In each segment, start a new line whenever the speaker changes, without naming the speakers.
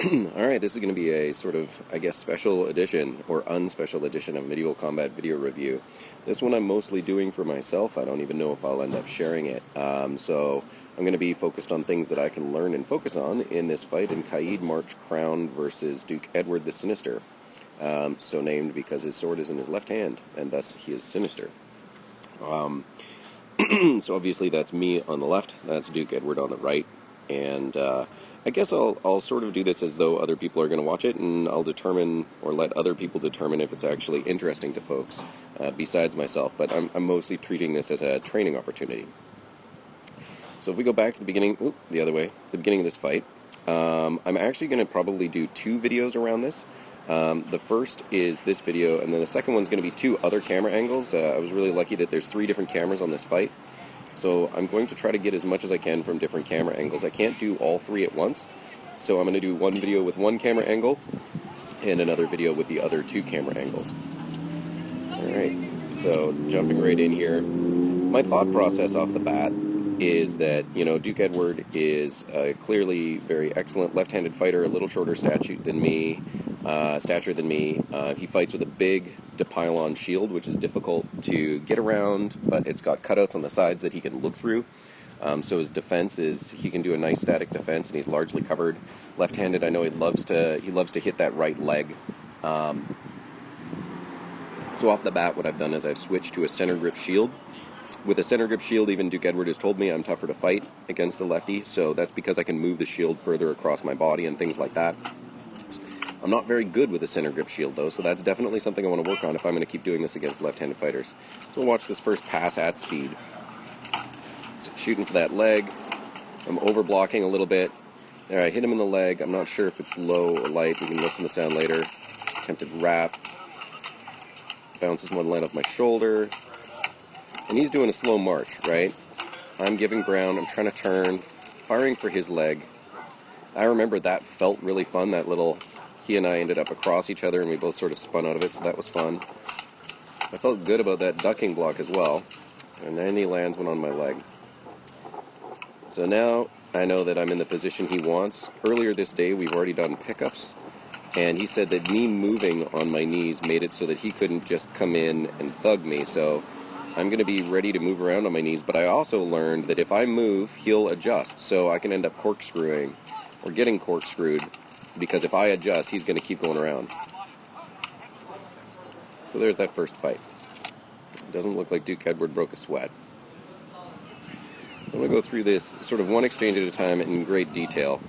Alright, this is going to be a sort of, I guess, special edition or unspecial edition of Medieval Combat video review. This one I'm mostly doing for myself. I don't even know if I'll end up sharing it. So I'm going to be focused on things that I can learn and focus on in this fight in Caid March Crown versus Duke Edward the Sinister. So named because his sword is in his left hand, and thus he is sinister. So obviously that's me on the left, that's Duke Edward on the right, and I guess I'll sort of do this as though other people are going to watch it, and I'll determine, or let other people determine if it's actually interesting to folks, besides myself, but I'm mostly treating this as a training opportunity. So if we go back to the beginning, the other way, the beginning of this fight, I'm actually going to probably do two videos around this. The first is this video, and then the second one's going to be two other camera angles. I was really lucky that there's 3 different cameras on this fight. So I'm going to try to get as much as I can from different camera angles. I can't do all 3 at once, so I'm going to do one video with one camera angle and another video with the other 2 camera angles. Alright, so jumping right in here. My thought process off the bat is that, you know, Duke Edward is a clearly very excellent left-handed fighter, a little shorter stature than me. He fights with a big dipylon shield, which is difficult to get around, but it's got cutouts on the sides that he can look through. So his defense is, he can do a nice static defense, and he's largely covered. Left-handed, I know he loves to hit that right leg. So off the bat, what I've done is I've switched to a center grip shield. With a center grip shield, even Duke Edward has told me I'm tougher to fight against a lefty, so that's because I can move the shield further across my body and things like that. I'm not very good with a center grip shield, though, so that's definitely something I want to work on if I'm going to keep doing this against left-handed fighters. So we'll watch this first pass at speed. So shooting for that leg. I'm over-blocking a little bit. There, I hit him in the leg. I'm not sure if it's low or light. We can listen to the sound later. Attempted wrap. Bounces one line off my shoulder. And he's doing a slow march, right? I'm giving ground. I'm trying to turn. Firing for his leg. I remember that felt really fun, that little... He and I ended up across each other, and we both sort of spun out of it, so that was fun. I felt good about that ducking block as well. And then he lands one on my leg. So now I know that I'm in the position he wants. Earlier this day, we've already done pickups, and he said that me moving on my knees made it so that he couldn't just come in and thug me. So I'm going to be ready to move around on my knees, but I also learned that if I move, he'll adjust, so I can end up corkscrewing, or getting corkscrewed, because if I adjust, he's going to keep going around. So there's that first fight. It doesn't look like Duke Edward broke a sweat. So I'm going to go through this sort of one exchange at a time in great detail.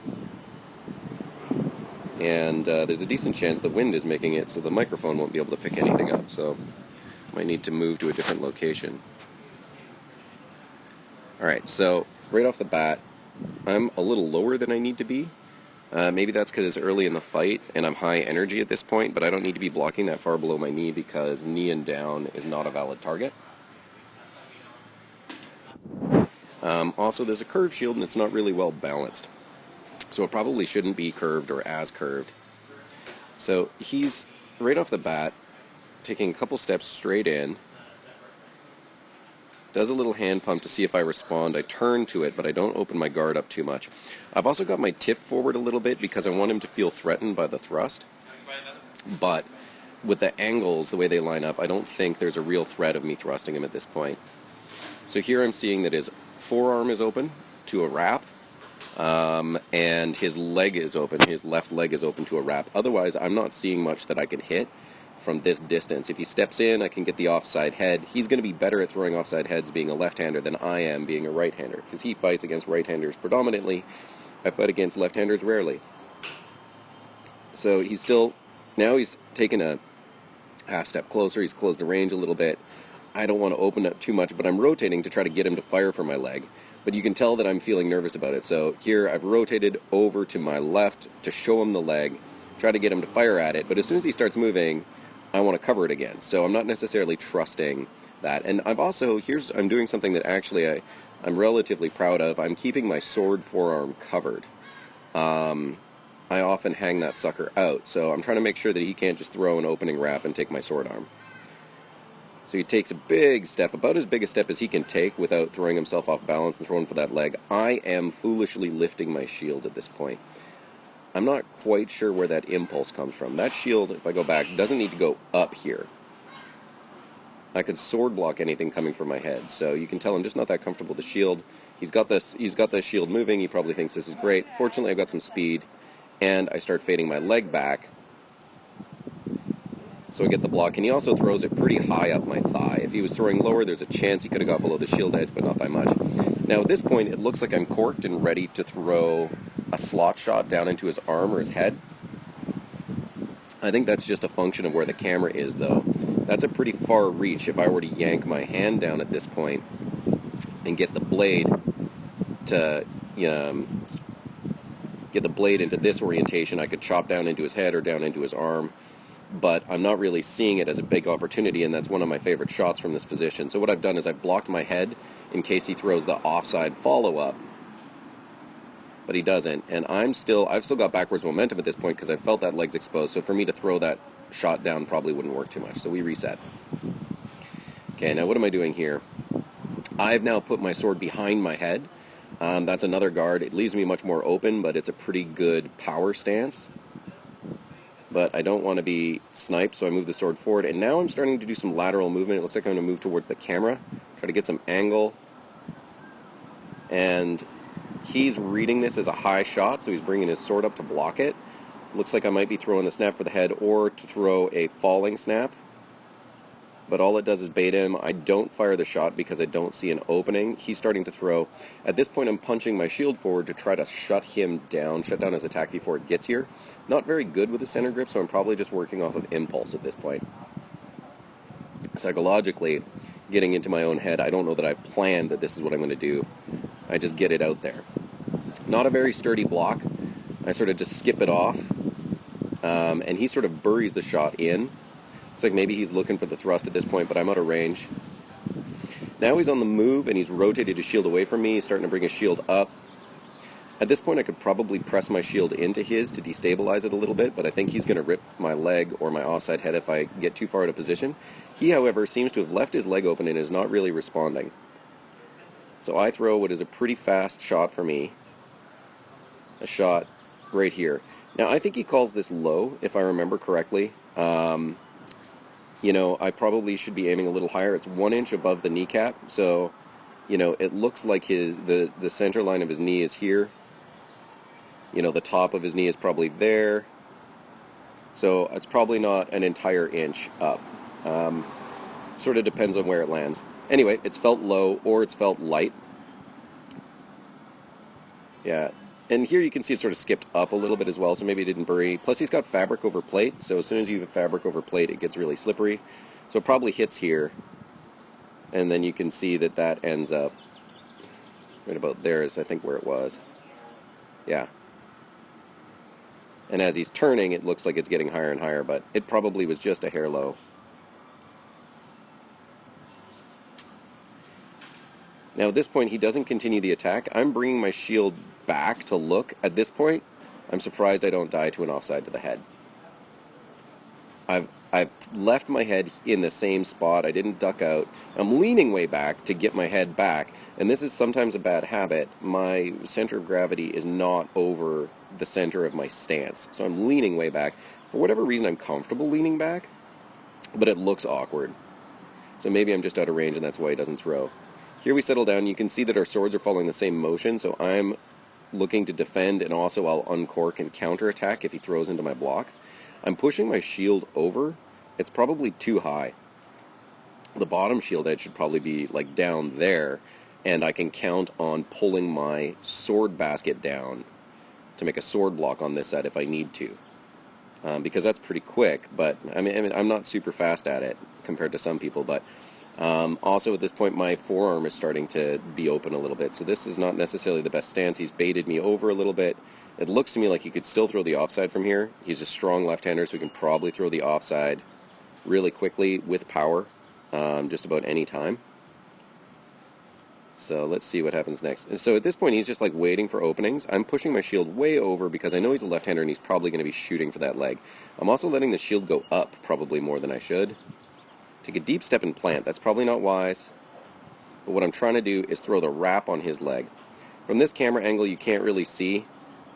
And there's a decent chance the wind is making it so the microphone won't be able to pick anything up, so I might need to move to a different location. Alright, so right off the bat, I'm a little lower than I need to be. Maybe that's because it's early in the fight and I'm high energy at this point, but I don't need to be blocking that far below my knee because knee and down is not a valid target. Also, there's a curved shield and it's not really well balanced, so it probably shouldn't be curved or as curved. So he's, right off the bat, taking a couple steps straight in, does a little hand pump to see if I respond. I turn to it, but I don't open my guard up too much. I've also got my tip forward a little bit because I want him to feel threatened by the thrust. But with the angles, the way they line up, I don't think there's a real threat of me thrusting him at this point. So here I'm seeing that his forearm is open to a wrap, and his leg is open. His left leg is open to a wrap. Otherwise, I'm not seeing much that I can hit from this distance. If he steps in, I can get the offside head. He's going to be better at throwing offside heads being a left-hander than I am being a right-hander, because he fights against right-handers predominantly. I fight against left-handers rarely. So he's still, now he's taken a half step closer, he's closed the range a little bit. I don't want to open up too much, but I'm rotating to try to get him to fire for my leg. But you can tell that I'm feeling nervous about it. So here I've rotated over to my left to show him the leg, try to get him to fire at it, but as soon as he starts moving, I want to cover it again, so I'm not necessarily trusting that. And I've also, I'm doing something that actually I'm relatively proud of. I'm keeping my sword forearm covered. I often hang that sucker out, so I'm trying to make sure that he can't just throw an opening wrap and take my sword arm. So he takes a big step, about as big a step as he can take without throwing himself off balance and throwing for that leg. I am foolishly lifting my shield at this point. I'm not quite sure where that impulse comes from. That shield, if I go back, doesn't need to go up here. I could sword block anything coming from my head, so you can tell I'm just not that comfortable with the shield. He's got the shield moving. He probably thinks this is great. Fortunately, I've got some speed, and I start fading my leg back, so I get the block. And he also throws it pretty high up my thigh. If he was throwing lower, there's a chance he could have got below the shield edge, but not by much. Now at this point, it looks like I'm corked and ready to throw a slot shot down into his arm or his head. I think that's just a function of where the camera is, though. That's a pretty far reach if I were to yank my hand down at this point and get the blade to get the blade into this orientation. I could chop down into his head or down into his arm, but I'm not really seeing it as a big opportunity, and that's one of my favorite shots from this position. So what I've done is I've blocked my head in case he throws the offside follow-up, but he doesn't, and I've still got backwards momentum at this point because I felt that leg's exposed, so for me to throw that shot down probably wouldn't work too much, so we reset. Okay, now what am I doing here? I've now put my sword behind my head. That's another guard. It leaves me much more open, but it's a pretty good power stance. But I don't want to be sniped, so I move the sword forward, and now I'm starting to do some lateral movement. It looks like I'm going to move towards the camera, try to get some angle, and he's reading this as a high shot, so he's bringing his sword up to block it. Looks like I might be throwing the snap for the head or to throw a falling snap, but all it does is bait him. I don't fire the shot because I don't see an opening. He's starting to throw. At this point, I'm punching my shield forward to try to shut down his attack before it gets here. Not very good with the center grip, so I'm probably just working off of impulse at this point. Psychologically, getting into my own head, I don't know that I planned that this is what I'm going to do. I just get it out there. Not a very sturdy block. I sort of just skip it off, and he sort of buries the shot in. Looks like maybe he's looking for the thrust at this point, but I'm out of range. Now he's on the move, and he's rotated his shield away from me. He's starting to bring his shield up. At this point, I could probably press my shield into his to destabilize it a little bit, but I think he's going to rip my leg or my offside head if I get too far out of position. He, however, seems to have left his leg open and is not really responding. So I throw what is a pretty fast shot for me. A shot right here. Now, I think he calls this low, if I remember correctly. I probably should be aiming a little higher. It's 1 inch above the kneecap, so, it looks like the center line of his knee is here. The top of his knee is probably there. So it's probably not an entire inch up. Sort of depends on where it lands. Anyway, it's felt low or it's felt light. Yeah. And here you can see it sort of skipped up a little bit as well, so maybe it didn't bury. Plus he's got fabric over plate, so as soon as you have fabric over plate, it gets really slippery. So it probably hits here, and then you can see that ends up right about there is, I think, where it was. Yeah. And as he's turning, it looks like it's getting higher and higher, but it probably was just a hair low. Now at this point, he doesn't continue the attack. I'm bringing my shield back to look. At this point, I'm surprised I don't die to an offside to the head. I've left my head in the same spot. I didn't duck out. I'm leaning way back to get my head back, and this is sometimes a bad habit. My center of gravity is not over the center of my stance, so I'm leaning way back. For whatever reason, I'm comfortable leaning back, but it looks awkward. So maybe I'm just out of range, and that's why he doesn't throw. Here we settle down. You can see that our swords are following the same motion, so I'm looking to defend, and also I'll uncork and counterattack if he throws into my block. I'm pushing my shield over. It's probably too high. The bottom shield edge should probably be like down there, and I can count on pulling my sword basket down to make a sword block on this side if I need to. Because that's pretty quick, but I mean, I'm not super fast at it compared to some people, but also at this point my forearm is starting to be open a little bit, so this is not necessarily the best stance. He's baited me over a little bit. It looks to me like he could still throw the offside from here. He's a strong left-hander, so he can probably throw the offside really quickly with power just about any time. So let's see what happens next. And so at this point he's just like waiting for openings. I'm pushing my shield way over because I know he's a left-hander and he's probably going to be shooting for that leg. I'm also letting the shield go up probably more than I should. Take a deep step and plant. That's probably not wise. But what I'm trying to do is throw the wrap on his leg. From this camera angle you can't really see,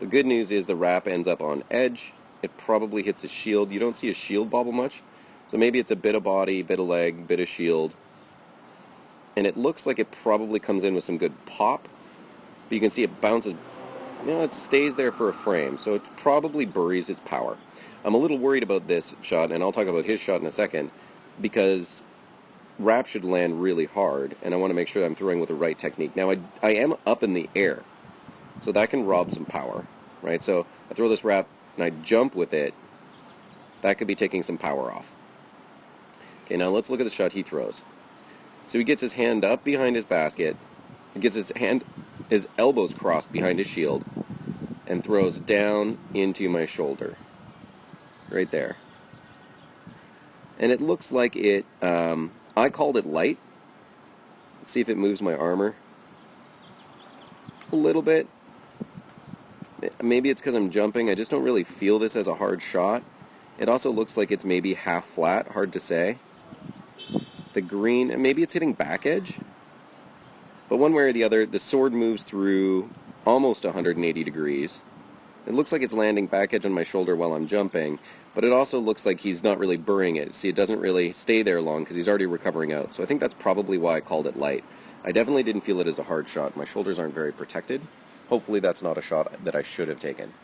The good news is the wrap ends up on edge. It probably hits his shield. You don't see his shield bobble much. So maybe it's a bit of body, bit of leg, bit of shield. And it looks like it probably comes in with some good pop. But you can see it bounces. It stays there for a frame. So it probably buries its power. I'm a little worried about this shot, and I'll talk about his shot in a second, because wrap should land really hard, and I want to make sure that I'm throwing with the right technique. Now, I am up in the air, so that can rob some power, right? So I throw this wrap, and I jump with it. That could be taking some power off. Okay, now let's look at the shot he throws. So he gets his hand up behind his basket, he gets his elbows crossed behind his shield, and throws down into my shoulder. Right there. And it looks like it, I called it light. Let's see if it moves my armor. A little bit. Maybe it's because I'm jumping. I just don't really feel this as a hard shot. It also looks like it's maybe half flat. Hard to say. The green, maybe it's hitting back edge. But one way or the other, the sword moves through almost 180 degrees. It looks like it's landing back edge on my shoulder while I'm jumping, but it also looks like he's not really burying it. See, it doesn't really stay there long because he's already recovering out. So I think that's probably why I called it light. I definitely didn't feel it as a hard shot. My shoulders aren't very protected. Hopefully that's not a shot that I should have taken.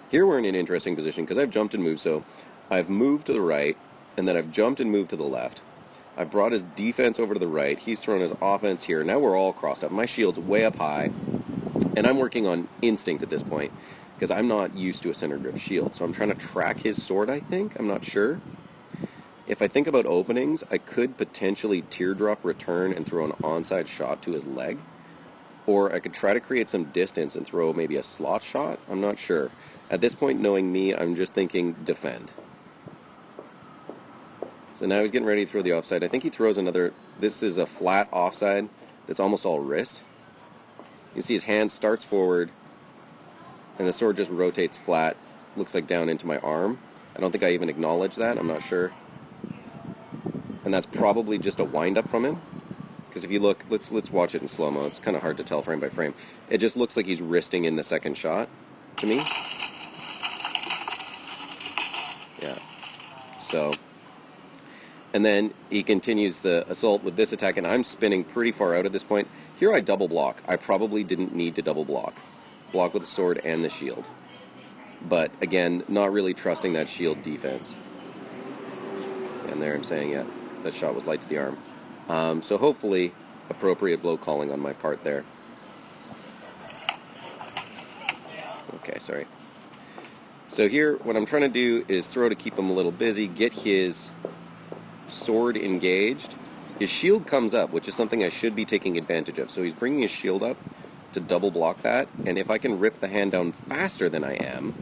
Here we're in an interesting position because I've jumped and moved. So I've moved to the right, and then I've jumped and moved to the left. I've brought his defense over to the right. He's thrown his offense here. Now we're all crossed up. My shield's way up high. And I'm working on instinct at this point, because I'm not used to a center grip shield. So I'm trying to track his sword, I think. I'm not sure. If I think about openings, I could potentially teardrop return and throw an onside shot to his leg. Or I could try to create some distance and throw maybe a slot shot. I'm not sure. At this point, knowing me, I'm just thinking defend. So now he's getting ready to throw the offside. I think he throws another. This is a flat offside that's almost all wrist. You see his hand starts forward, and the sword just rotates flat, looks like down into my arm. I don't think I even acknowledge that, I'm not sure. And that's probably just a wind-up from him. Because if you look, let's watch it in slow-mo. It's kind of hard to tell frame by frame. It just looks like he's wristing in the second shot, to me. Yeah. So, and then he continues the assault with this attack, and I'm spinning pretty far out at this point. Here I double block. I probably didn't need to double block. Block with the sword and the shield. But, again, not really trusting that shield defense. And there I'm saying, yeah, that shot was light to the arm. So hopefully, appropriate blow calling on my part there. Okay, sorry. So here, what I'm trying to do is throw to keep him a little busy, get his sword engaged. His shield comes up, which is something I should be taking advantage of. So he's bringing his shield up to double block that, and if I can rip the hand down faster than I am,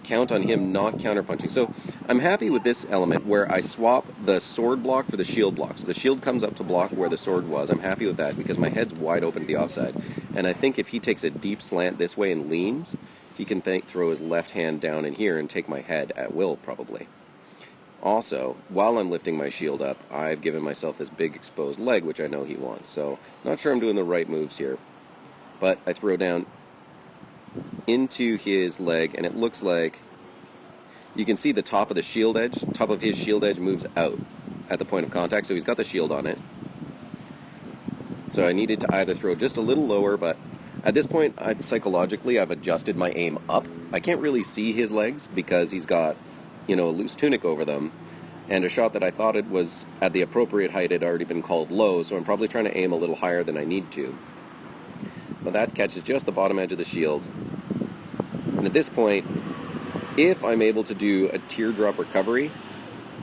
count on him not counterpunching. So I'm happy with this element where I swap the sword block for the shield block. So the shield comes up to block where the sword was. I'm happy with that because my head's wide open to the offside. And I think if he takes a deep slant this way and leans, he can throw his left hand down in here and take my head at will, probably. Also, while I'm lifting my shield up, I've given myself this big exposed leg, which I know he wants. So, not sure I'm doing the right moves here. But I throw down into his leg, and it looks like you can see the top of the shield edge. Top of his shield edge moves out at the point of contact, so he's got the shield on it. So I needed to either throw just a little lower, but at this point, psychologically, I've adjusted my aim up. I can't really see his legs because he's got, a loose tunic over them, and a shot that I thought it was at the appropriate height had already been called low, so I'm probably trying to aim a little higher than I need to. But that catches just the bottom edge of the shield. And at this point, if I'm able to do a teardrop recovery,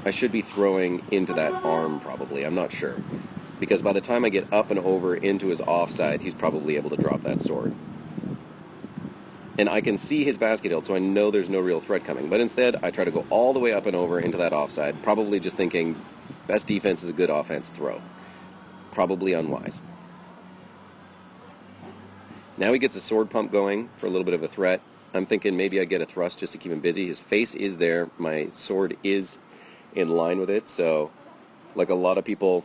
I should be throwing into that arm probably. I'm not sure. Because by the time I get up and over into his offside, he's probably able to drop that sword. And I can see his basket hilt, so I know there's no real threat coming. But instead, I try to go all the way up and over into that offside, probably just thinking, best defense is a good offense throw. Probably unwise. Now he gets a sword pump going for a little bit of a threat. I'm thinking maybe I get a thrust just to keep him busy. His face is there. My sword is in line with it. So, like a lot of people,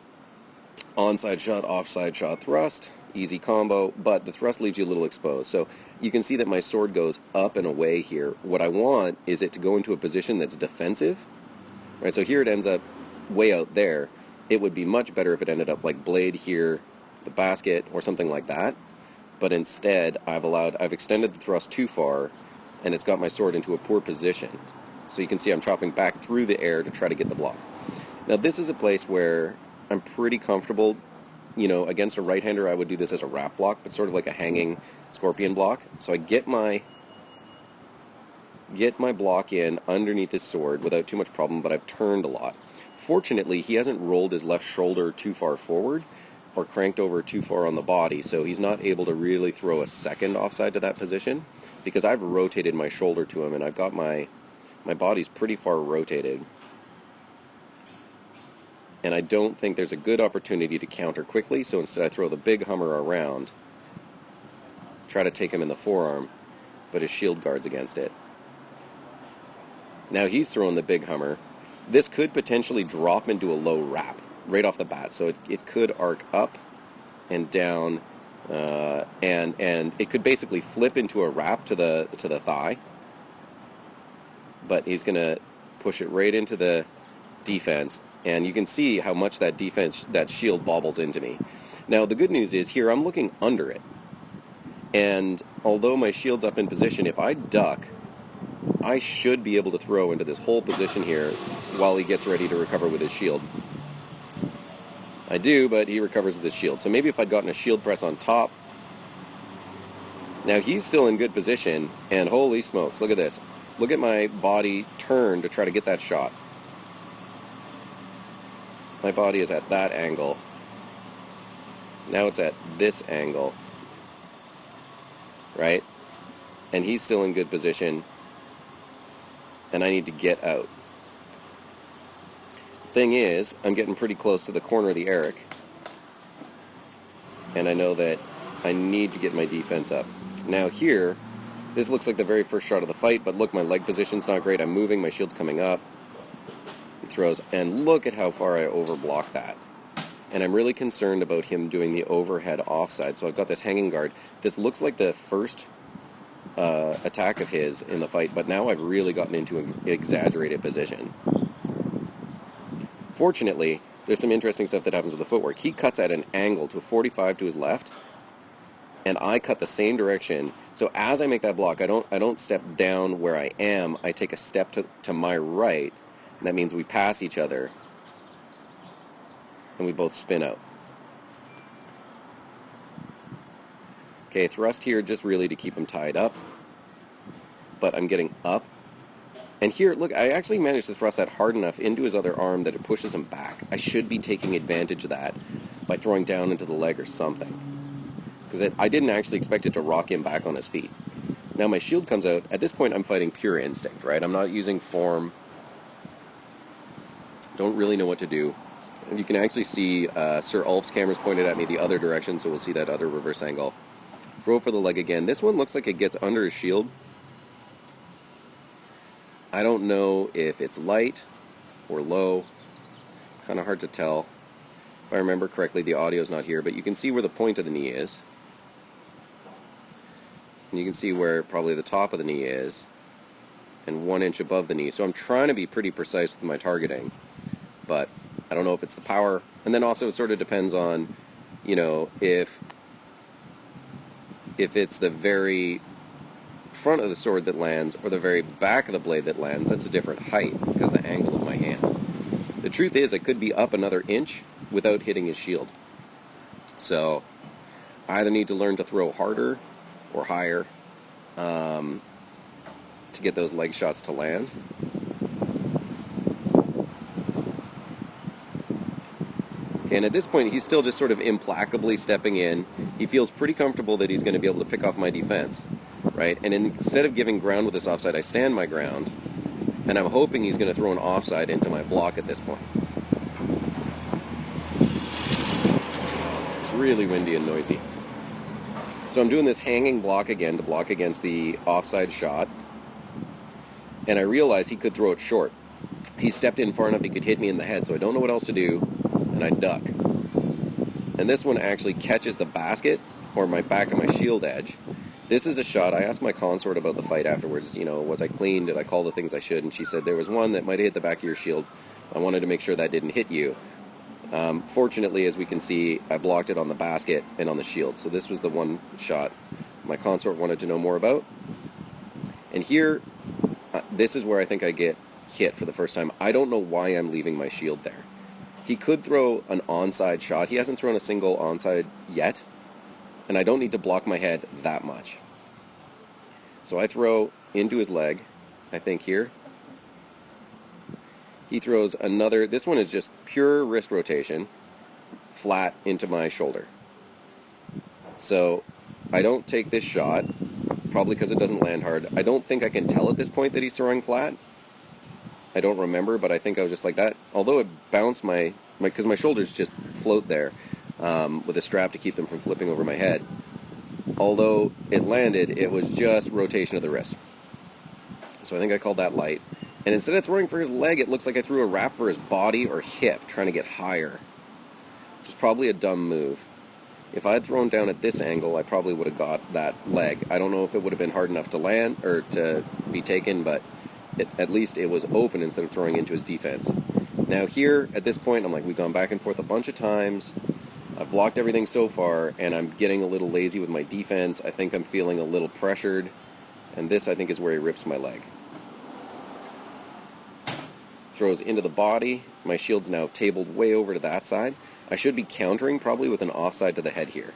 onside shot, offside shot, thrust. easy combo, but the thrust leaves you a little exposed. So you can see that my sword goes up and away here. What I want is it to go into a position that's defensive. Right, so here it ends up way out there. It would be much better if it ended up like blade here, the basket, or something like that. But instead, I've extended the thrust too far, and it's got my sword into a poor position. So you can see I'm chopping back through the air to try to get the block. Now this is a place where I'm pretty comfortable. You know, against a right-hander I would do this as a wrap block, but sort of like a hanging scorpion block. So I get my block in underneath his sword without too much problem, but I've turned a lot. Fortunately, he hasn't rolled his left shoulder too far forward or cranked over too far on the body, so he's not able to really throw a second offside to that position, because I've rotated my shoulder to him, and I've got my body's pretty far rotated. And I don't think there's a good opportunity to counter quickly, so instead I throw the big hummer around, try to take him in the forearm, but his shield guards against it. Now he's throwing the big hummer. This could potentially drop into a low wrap right off the bat, so it could arc up and down, and it could basically flip into a wrap to the thigh. But he's going to push it right into the defense, and you can see how much that shield bobbles into me. Now the good news is here I'm looking under it, and although my shield's up in position, if I duck, I should be able to throw into this whole position here while he gets ready to recover with his shield. I do, but he recovers with his shield. So maybe if I'd gotten a shield press on top. Now he's still in good position, and holy smokes, look at this. Look at my body turn to try to get that shot. My body is at that angle. Now it's at this angle. Right? And he's still in good position. And I need to get out. Thing is, I'm getting pretty close to the corner of the Eric. And I know that I need to get my defense up. Now here, this looks like the very first shot of the fight, but look, my leg position's not great. I'm moving, my shield's coming up. He throws, and look at how far I overblock that. And I'm really concerned about him doing the overhead offside. So I've got this hanging guard. This looks like the first attack of his in the fight, but now I've really gotten into an exaggerated position. Fortunately, there's some interesting stuff that happens with the footwork. He cuts at an angle to a 45 to his left, and I cut the same direction. So as I make that block, I don't step down where I am. I take a step to my right, and that means we pass each other, and we both spin out. Okay, thrust here just really to keep him tied up, but I'm getting up. And here, look, I actually managed to thrust that hard enough into his other arm that it pushes him back. I should be taking advantage of that by throwing down into the leg or something, because I didn't actually expect it to rock him back on his feet. Now my shield comes out. At this point, I'm fighting pure instinct, right? I'm not using form. Don't really know what to do. And you can actually see Sir Ulf's camera's pointed at me the other direction, so we'll see that other reverse angle. Throw for the leg again. This one looks like it gets under his shield. I don't know if it's light or low. Kind of hard to tell. If I remember correctly, the audio's not here, but you can see where the point of the knee is. And you can see where probably the top of the knee is, and 1 inch above the knee. So I'm trying to be pretty precise with my targeting, but I don't know if it's the power. And then also it sort of depends on, you know, if it's the very front of the sword that lands or the very back of the blade that lands. That's a different height because of the angle of my hand. The truth is, I could be up another inch without hitting his shield. So I either need to learn to throw harder or higher to get those leg shots to land. Okay, and at this point, he's still just sort of implacably stepping in. He feels pretty comfortable that he's going to be able to pick off my defense, right? And instead of giving ground with this offside, I stand my ground, and I'm hoping he's going to throw an offside into my block at this point. It's really windy and noisy. So I'm doing this hanging block again to block against the offside shot, and I realize he could throw it short. He stepped in far enough he could hit me in the head, so I don't know what else to do, and I duck. and this one actually catches the basket or my back of my shield edge. This is a shot. I asked my consort about the fight afterwards, was I clean? Did I call the things I should? And she said there was one that might have hit the back of your shield. I wanted to make sure that didn't hit you. Fortunately, as we can see, I blocked it on the basket and on the shield. So this was the one shot my consort wanted to know more about. And here, this is where I think I get hit for the first time. I don't know why I'm leaving my shield there. He could throw an onside shot. He hasn't thrown a single onside yet, and I don't need to block my head that much. So I throw into his leg, I think here. He throws another, this one is just pure wrist rotation, flat into my shoulder. So I don't take this shot, probably because it doesn't land hard. I don't think I can tell at this point that he's throwing flat. I don't remember, but I think I was just like that. Although it bounced because my shoulders just float there with a strap to keep them from flipping over my head. Although it landed, it was just rotation of the wrist. So I think I called that light. And instead of throwing for his leg, it looks like I threw a wrap for his body or hip, trying to get higher. Which is probably a dumb move. If I had thrown down at this angle, I probably would have got that leg. I don't know if it would have been hard enough to land, or to be taken, but at least it was open instead of throwing into his defense. Now here, at this point, I'm like, we've gone back and forth a bunch of times. I've blocked everything so far, and I'm getting a little lazy with my defense. I think I'm feeling a little pressured, and this, I think, is where he rips my leg. Throws into the body. My shield's now tabled way over to that side. I should be countering probably with an offside to the head here,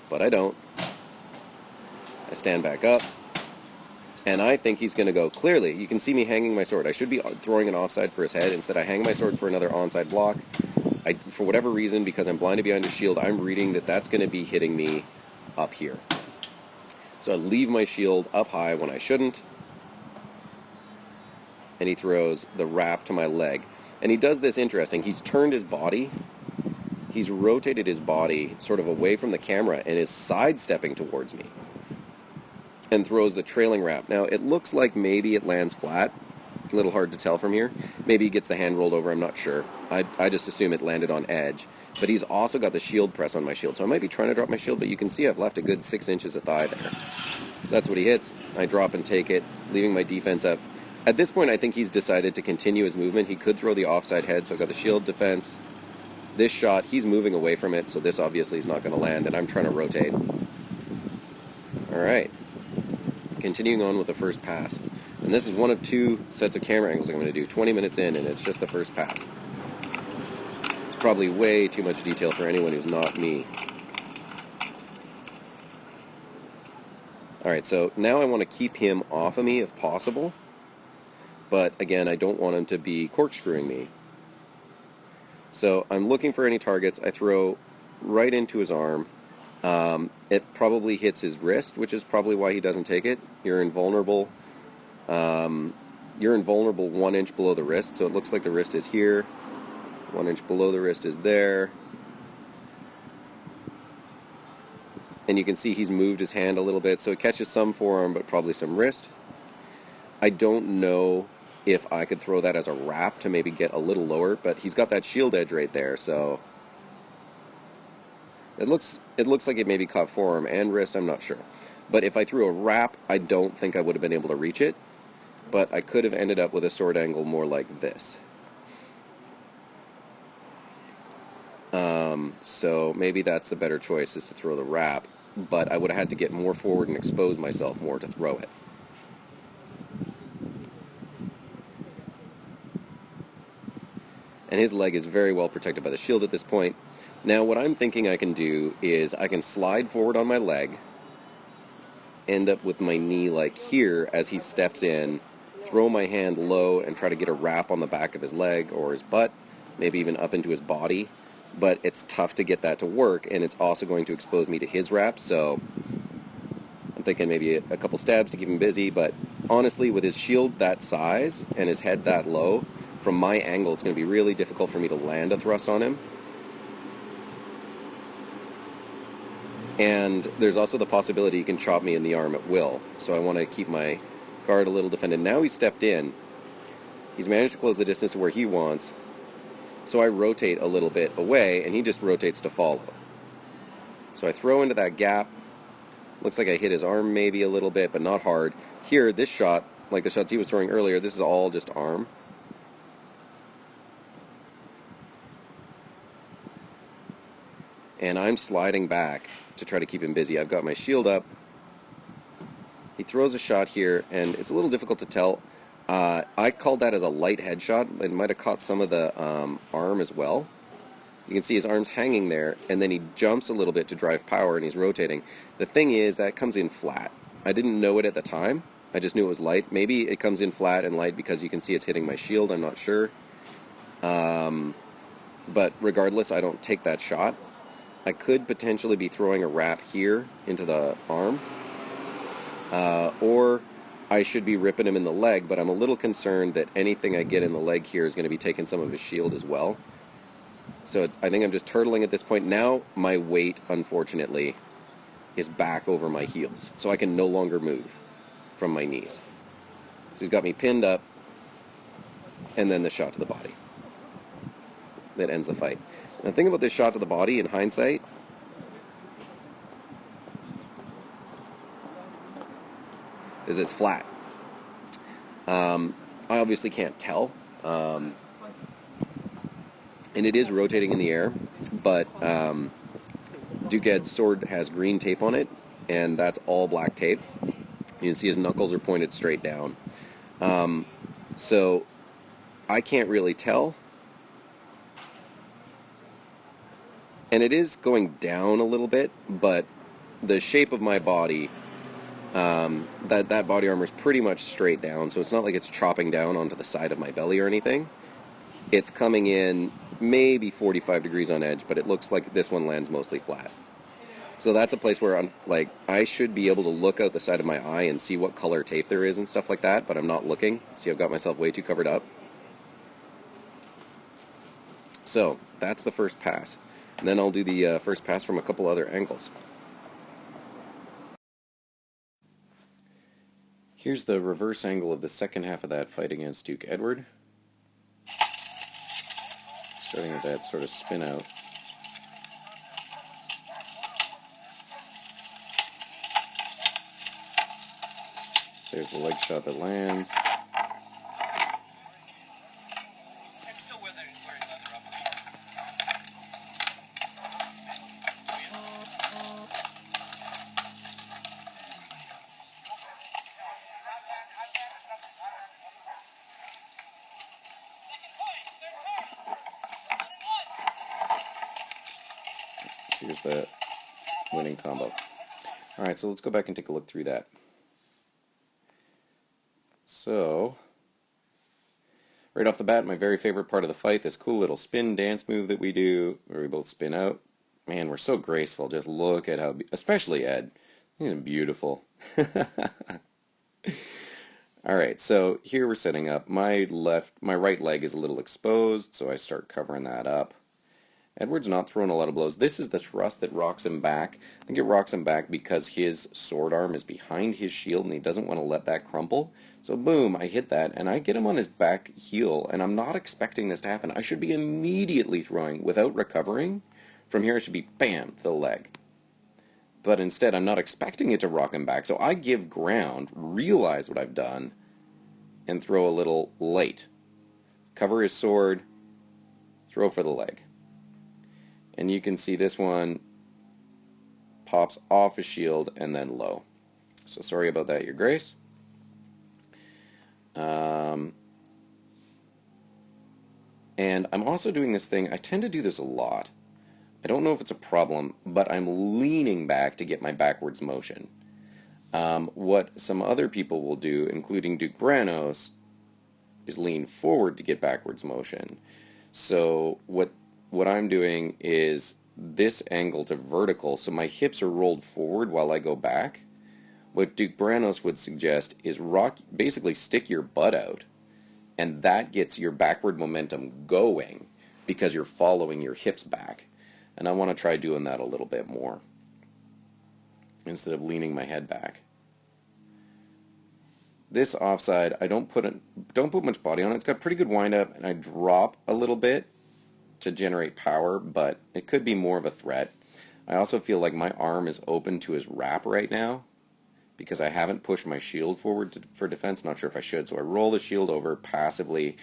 but I don't. I stand back up, and I think he's going to go. Clearly, you can see me hanging my sword. I should be throwing an offside for his head. Instead, I hang my sword for another onside block. For whatever reason, because I'm blinded behind his shield, I'm reading that that's going to be hitting me up here. So I leave my shield up high when I shouldn't. And he throws the wrap to my leg. And he does this interesting. He's turned his body. He's rotated his body sort of away from the camera and is sidestepping towards me. And throws the trailing wrap. Now, it looks like maybe it lands flat. A little hard to tell from here. Maybe he gets the hand rolled over, I'm not sure. I just assume it landed on edge. But he's also got the shield press on my shield. So I might be trying to drop my shield, but you can see I've left a good 6 inches of thigh there. So that's what he hits. I drop and take it, leaving my defense up. At this point, I think he's decided to continue his movement. He could throw the offside head, so I've got the shield defense. This shot, he's moving away from it, so this obviously is not going to land, and I'm trying to rotate. Alright. Continuing on with the first pass. And this is one of 2 sets of camera angles I'm going to do. 20 minutes in, and it's just the first pass. It's probably way too much detail for anyone who's not me. Alright, so now I want to keep him off of me if possible. But again, I don't want him to be corkscrewing me. So I'm looking for any targets. I throw right into his arm. It probably hits his wrist, which is probably why he doesn't take it. You're invulnerable. You're invulnerable 1 inch below the wrist, so it looks like the wrist is here. 1 inch below the wrist is there. And you can see he's moved his hand a little bit, so it catches some forearm, but probably some wrist. I don't know if I could throw that as a wrap to maybe get a little lower, but he's got that shield edge right there, so it looks like it maybe caught forearm and wrist, I'm not sure. But if I threw a wrap, I don't think I would have been able to reach it, but I could have ended up with a sword angle more like this. So maybe that's the better choice, is to throw the wrap, but I would have had to get more forward and expose myself more to throw it. And his leg is very well protected by the shield at this point. Now what I'm thinking I can do is I can slide forward on my leg, end up with my knee like here as he steps in, throw my hand low and try to get a wrap on the back of his leg or his butt, maybe even up into his body. But it's tough to get that to work, and it's also going to expose me to his wrap, so I'm thinking maybe a couple stabs to keep him busy. But honestly, with his shield that size and his head that low, from my angle, it's going to be really difficult for me to land a thrust on him. And there's also the possibility he can chop me in the arm at will, so I want to keep my guard a little defended. Now he's stepped in. He's managed to close the distance to where he wants, so I rotate a little bit away, and he just rotates to follow. So I throw into that gap. Looks like I hit his arm maybe a little bit, but not hard. Here, this shot, like the shots he was throwing earlier, this is all just arm. And I'm sliding back to try to keep him busy. I've got my shield up. He throws a shot here, and it's a little difficult to tell. I called that as a light headshot. It might have caught some of the arm as well. You can see his arm's hanging there, and then he jumps a little bit to drive power, and he's rotating. The thing is, that comes in flat. I didn't know it at the time. I just knew it was light. Maybe it comes in flat and light because you can see it's hitting my shield. I'm not sure. But regardless, I don't take that shot. I could potentially be throwing a wrap here into the arm. Or I should be ripping him in the leg, but I'm a little concerned that anything I get in the leg here is going to be taking some of his shield as well. So I think I'm just turtling at this point. Now my weight, unfortunately, is back over my heels. So I can no longer move from my knees. So he's got me pinned up, and then the shot to the body. That ends the fight. Now the thing about this shot to the body, in hindsight, is it's flat. I obviously can't tell. And it is rotating in the air, but Caid's sword has green tape on it, and that's all black tape. You can see his knuckles are pointed straight down. So I can't really tell. And it is going down a little bit, but the shape of my body, that body armor is pretty much straight down, so it's not like it's chopping down onto the side of my belly or anything. It's coming in maybe 45 degrees on edge, but it looks like this one lands mostly flat. So that's a place where I should be able to look out the side of my eye and see what color tape there is and stuff like that, but I'm not looking. See, I've got myself way too covered up. So that's the first pass. And then I'll do the first pass from a couple other angles. Here's the reverse angle of the second half of that fight against Duke Edward. Starting with that sort of spin out. There's the leg shot that lands. Here's the winning combo. Alright, so let's go back and take a look through that. So, right off the bat, my very favorite part of the fight, this cool little spin dance move that we do, where we both spin out. Man, we're so graceful. Just look at how, especially Ed. He's beautiful. Alright, so here we're setting up. My right leg is a little exposed, so I start covering that up. Edward's not throwing a lot of blows. This is the thrust that rocks him back. I think it rocks him back because his sword arm is behind his shield and he doesn't want to let that crumple. So boom, I hit that and I get him on his back heel, and I'm not expecting this to happen. I should be immediately throwing without recovering. From here it should be bam, to the leg. But instead I'm not expecting it to rock him back, so I give ground, realize what I've done, and throw a little late. Cover his sword, throw for the leg. And you can see this one pops off his shield and then low. So sorry about that, Your Grace. And I'm also doing this thing, I tend to do this a lot. I don't know if it's a problem, but I'm leaning back to get my backwards motion. What some other people will do, including Duke Branos, is lean forward to get backwards motion. So what I'm doing is this angle to vertical, so my hips are rolled forward while I go back. What Duke Branos would suggest is basically stick your butt out, and that gets your backward momentum going because you're following your hips back. And I want to try doing that a little bit more instead of leaning my head back. This offside, I don't put much body on it. It's got pretty good wind up, and I drop a little bit to generate power, but it could be more of a threat. I also feel like my arm is open to his wrap right now because I haven't pushed my shield forward for defense. I'm not sure if I should. So I roll the shield over passively,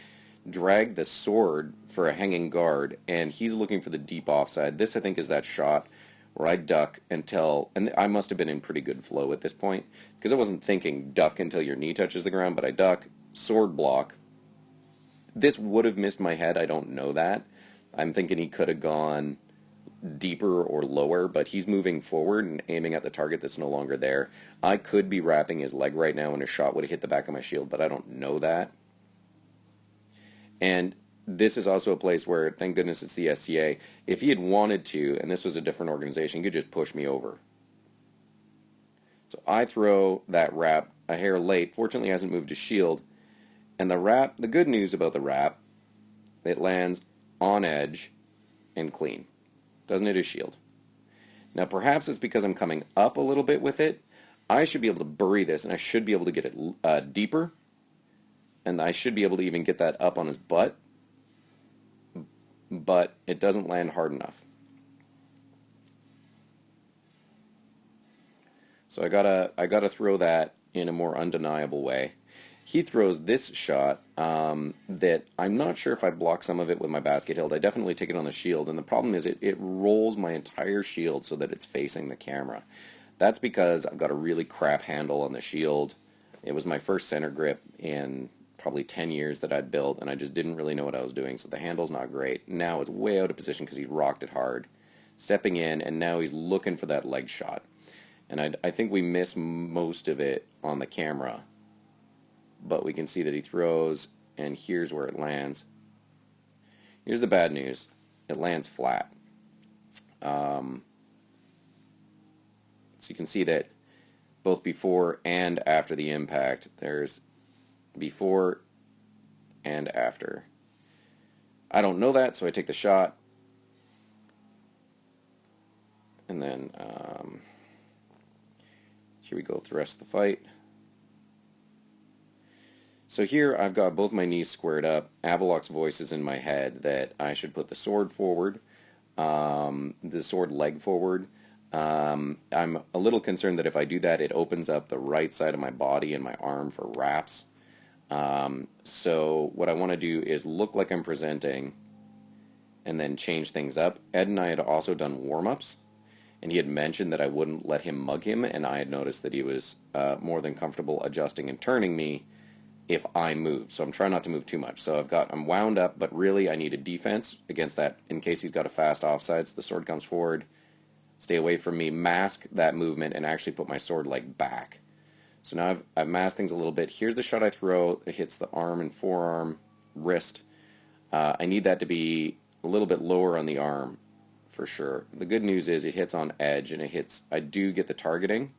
drag the sword for a hanging guard, and he's looking for the deep offside. This, I think, is that shot where I duck until, and I must have been in pretty good flow at this point because I wasn't thinking duck until your knee touches the ground, but I duck, sword block. This would have missed my head. I don't know that. I'm thinking he could have gone deeper or lower, but he's moving forward and aiming at the target that's no longer there. I could be wrapping his leg right now and a shot would have hit the back of my shield, but I don't know that. And this is also a place where, thank goodness it's the SCA, if he had wanted to, and this was a different organization, he could just push me over. So I throw that wrap a hair late. Fortunately, he hasn't moved his shield. And the wrap, the good news about the wrap, it lands on edge and clean. Doesn't hit his shield. Now perhaps it's because I'm coming up a little bit with it. I should be able to bury this, and I should be able to get it deeper, and I should be able to even get that up on his butt, but it doesn't land hard enough. So I gotta throw that in a more undeniable way. He throws this shot that I'm not sure if I block some of it with my basket hilt. I definitely take it on the shield, and the problem is it rolls my entire shield so that it's facing the camera. That's because I've got a really crap handle on the shield. It was my first center grip in probably 10 years that I'd built, and I just didn't really know what I was doing, so the handle's not great. Now it's way out of position because he rocked it hard. Stepping in, and now he's looking for that leg shot. And I think we miss most of it on the camera. But we can see that he throws, and here's where it lands. Here's the bad news. It lands flat. So you can see that both before and after the impact, there's before and after. I don't know that, so I take the shot. And then here we go with the rest of the fight. So here I've got both my knees squared up. Avalok's voice is in my head that I should put the sword forward, the sword leg forward. I'm a little concerned that if I do that, it opens up the right side of my body and my arm for wraps. So what I want to do is look like I'm presenting and then change things up. Ed and I had also done warm-ups, and he had mentioned that I wouldn't let him mug him, and I had noticed that he was more than comfortable adjusting and turning me if I move. So I'm trying not to move too much. So I'm wound up, but really I need a defense against that in case he's got a fast offside. So the sword comes forward, stay away from me, mask that movement, and actually put my sword leg back. So now I've masked things a little bit. Here's the shot I throw. It hits the arm and forearm, wrist. I need that to be a little bit lower on the arm for sure. The good news is it hits on edge, and I do get the targeting.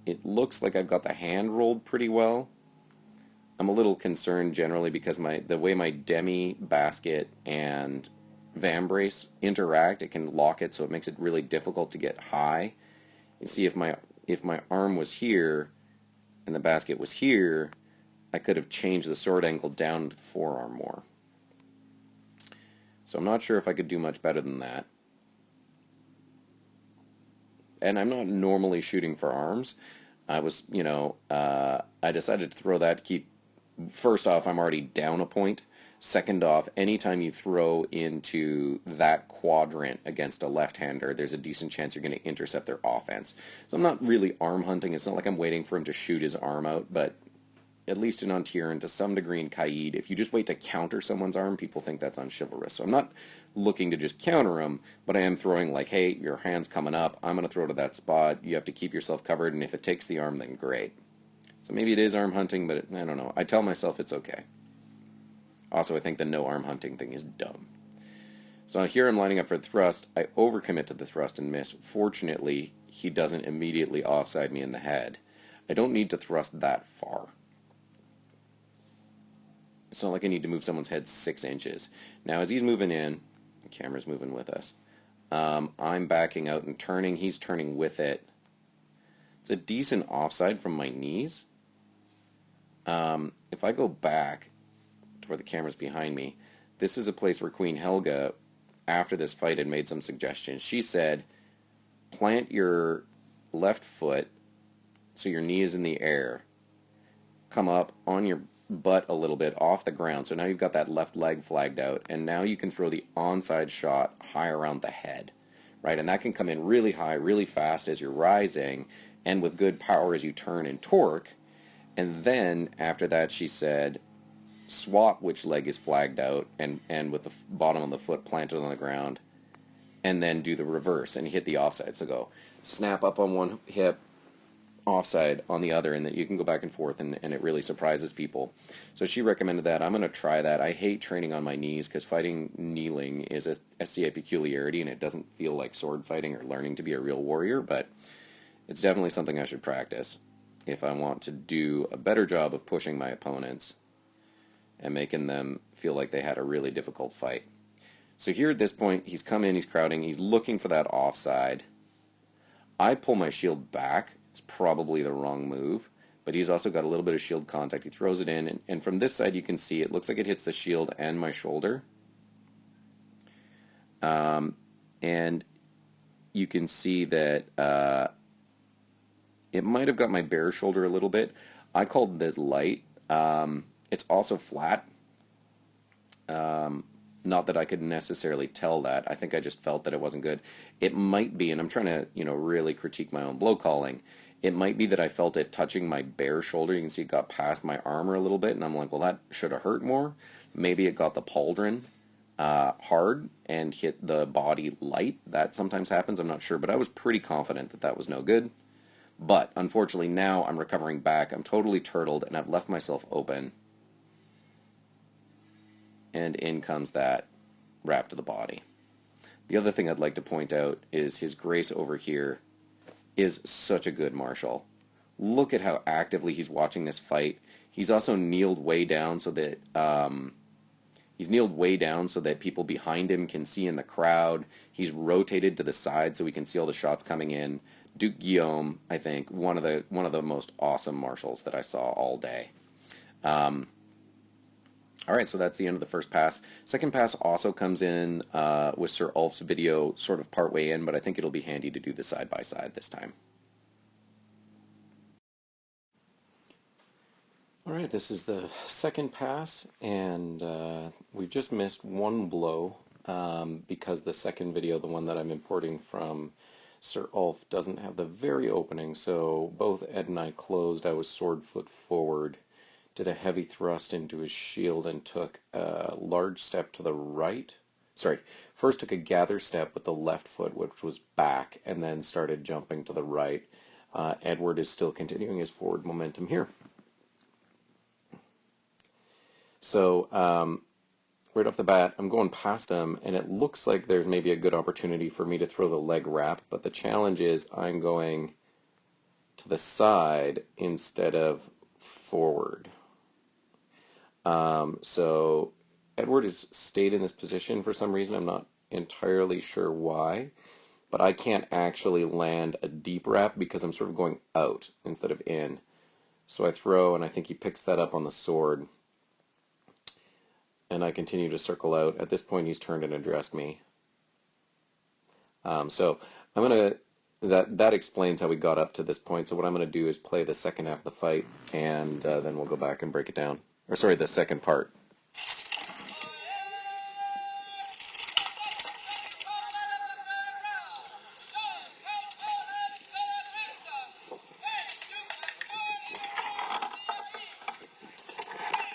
It looks like I've got the hand rolled pretty well. I'm a little concerned generally because the way my demi, basket, and vambrace interact, it can lock it, so it makes it really difficult to get high. You see, if my arm was here and the basket was here, I could have changed the sword angle down to the forearm more. So I'm not sure if I could do much better than that. And I'm not normally shooting for arms. I was, I decided to throw that to keep. First off, I'm already down a point. Second off, anytime you throw into that quadrant against a left-hander, there's a decent chance you're going to intercept their offense. So I'm not really arm hunting. It's not like I'm waiting for him to shoot his arm out, but at least in Ontir and to some degree in Caid, if you just wait to counter someone's arm, people think that's unchivalrous. So I'm not looking to just counter him, but I am throwing like, hey, your hand's coming up. I'm going to throw to that spot. You have to keep yourself covered, and if it takes the arm, then great. So maybe it is arm hunting, but I don't know. I tell myself it's okay. Also, I think the no arm hunting thing is dumb. So here I'm lining up for the thrust. I overcommit to the thrust and miss. Fortunately, he doesn't immediately offside me in the head. I don't need to thrust that far. It's not like I need to move someone's head 6 inches. Now, as he's moving in, the camera's moving with us, I'm backing out and turning. He's turning with it. It's a decent offside from my knees. If I go back to where the camera's behind me, this is a place where Queen Helga after this fight had made some suggestions. She said, plant your left foot so your knee is in the air, come up on your butt a little bit off the ground, so now you've got that left leg flagged out, and now you can throw the onside shot high around the head, right? And that can come in really high, really fast as you're rising, and with good power as you turn and torque. And then after that, she said, swap which leg is flagged out, and with the bottom of the foot planted on the ground, and then do the reverse and hit the offside. So go snap up on one hip, offside on the other, and that you can go back and forth, and it really surprises people. So she recommended that. I'm going to try that. I hate training on my knees because fighting kneeling is a SCA peculiarity, and it doesn't feel like sword fighting or learning to be a real warrior, but it's definitely something I should practice if I want to do a better job of pushing my opponents and making them feel like they had a really difficult fight. So here at this point, he's come in, he's crowding, he's looking for that offside. I pull my shield back. It's probably the wrong move, but he's also got a little bit of shield contact. He throws it in, and from this side you can see it looks like it hits the shield and my shoulder. And you can see that it might have got my bare shoulder a little bit. I called this light. It's also flat. Not that I could necessarily tell that. I think I just felt that it wasn't good. It might be, and I'm trying to, really critique my own blow calling. It might be that I felt it touching my bare shoulder. You can see it got past my armor a little bit, and I'm like, well, that should have hurt more. Maybe it got the pauldron hard and hit the body light. That sometimes happens. I'm not sure, but I was pretty confident that that was no good. But unfortunately, now I'm recovering back. I'm totally turtled, and I've left myself open. And in comes that wrap to the body. The other thing I'd like to point out is his grace over here is such a good martial. Look at how actively he's watching this fight. He's also kneeled way down so that people behind him can see in the crowd. He's rotated to the side so we can see all the shots coming in. Duke Guillaume, I think, one of the most awesome martials that I saw all day. All right, so that's the end of the first pass. Second pass also comes in with Sir Ulf's video sort of partway in, but I think it'll be handy to do the side-by-side this time. All right, this is the second pass, and we've just missed one blow because the second video, the one that I'm importing from Sir Ulf, doesn't have the very opening, so both Ed and I closed. I was sword foot forward, did a heavy thrust into his shield, and took a large step to the right. Sorry, first took a gather step with the left foot, which was back, and then started jumping to the right. Edward is still continuing his forward momentum here. So right off the bat, I'm going past him, and it looks like there's maybe a good opportunity for me to throw the leg wrap, but the challenge is I'm going to the side instead of forward. So Edward has stayed in this position for some reason. I'm not entirely sure why, but I can't actually land a deep wrap because I'm sort of going out instead of in. So I throw, and I think he picks that up on the sword, and I continue to circle out. At this point, he's turned and addressed me. So I'm gonna that explains how we got up to this point. So what I'm gonna do is play the second half of the fight, and then we'll go back and break it down. Or sorry, the second part.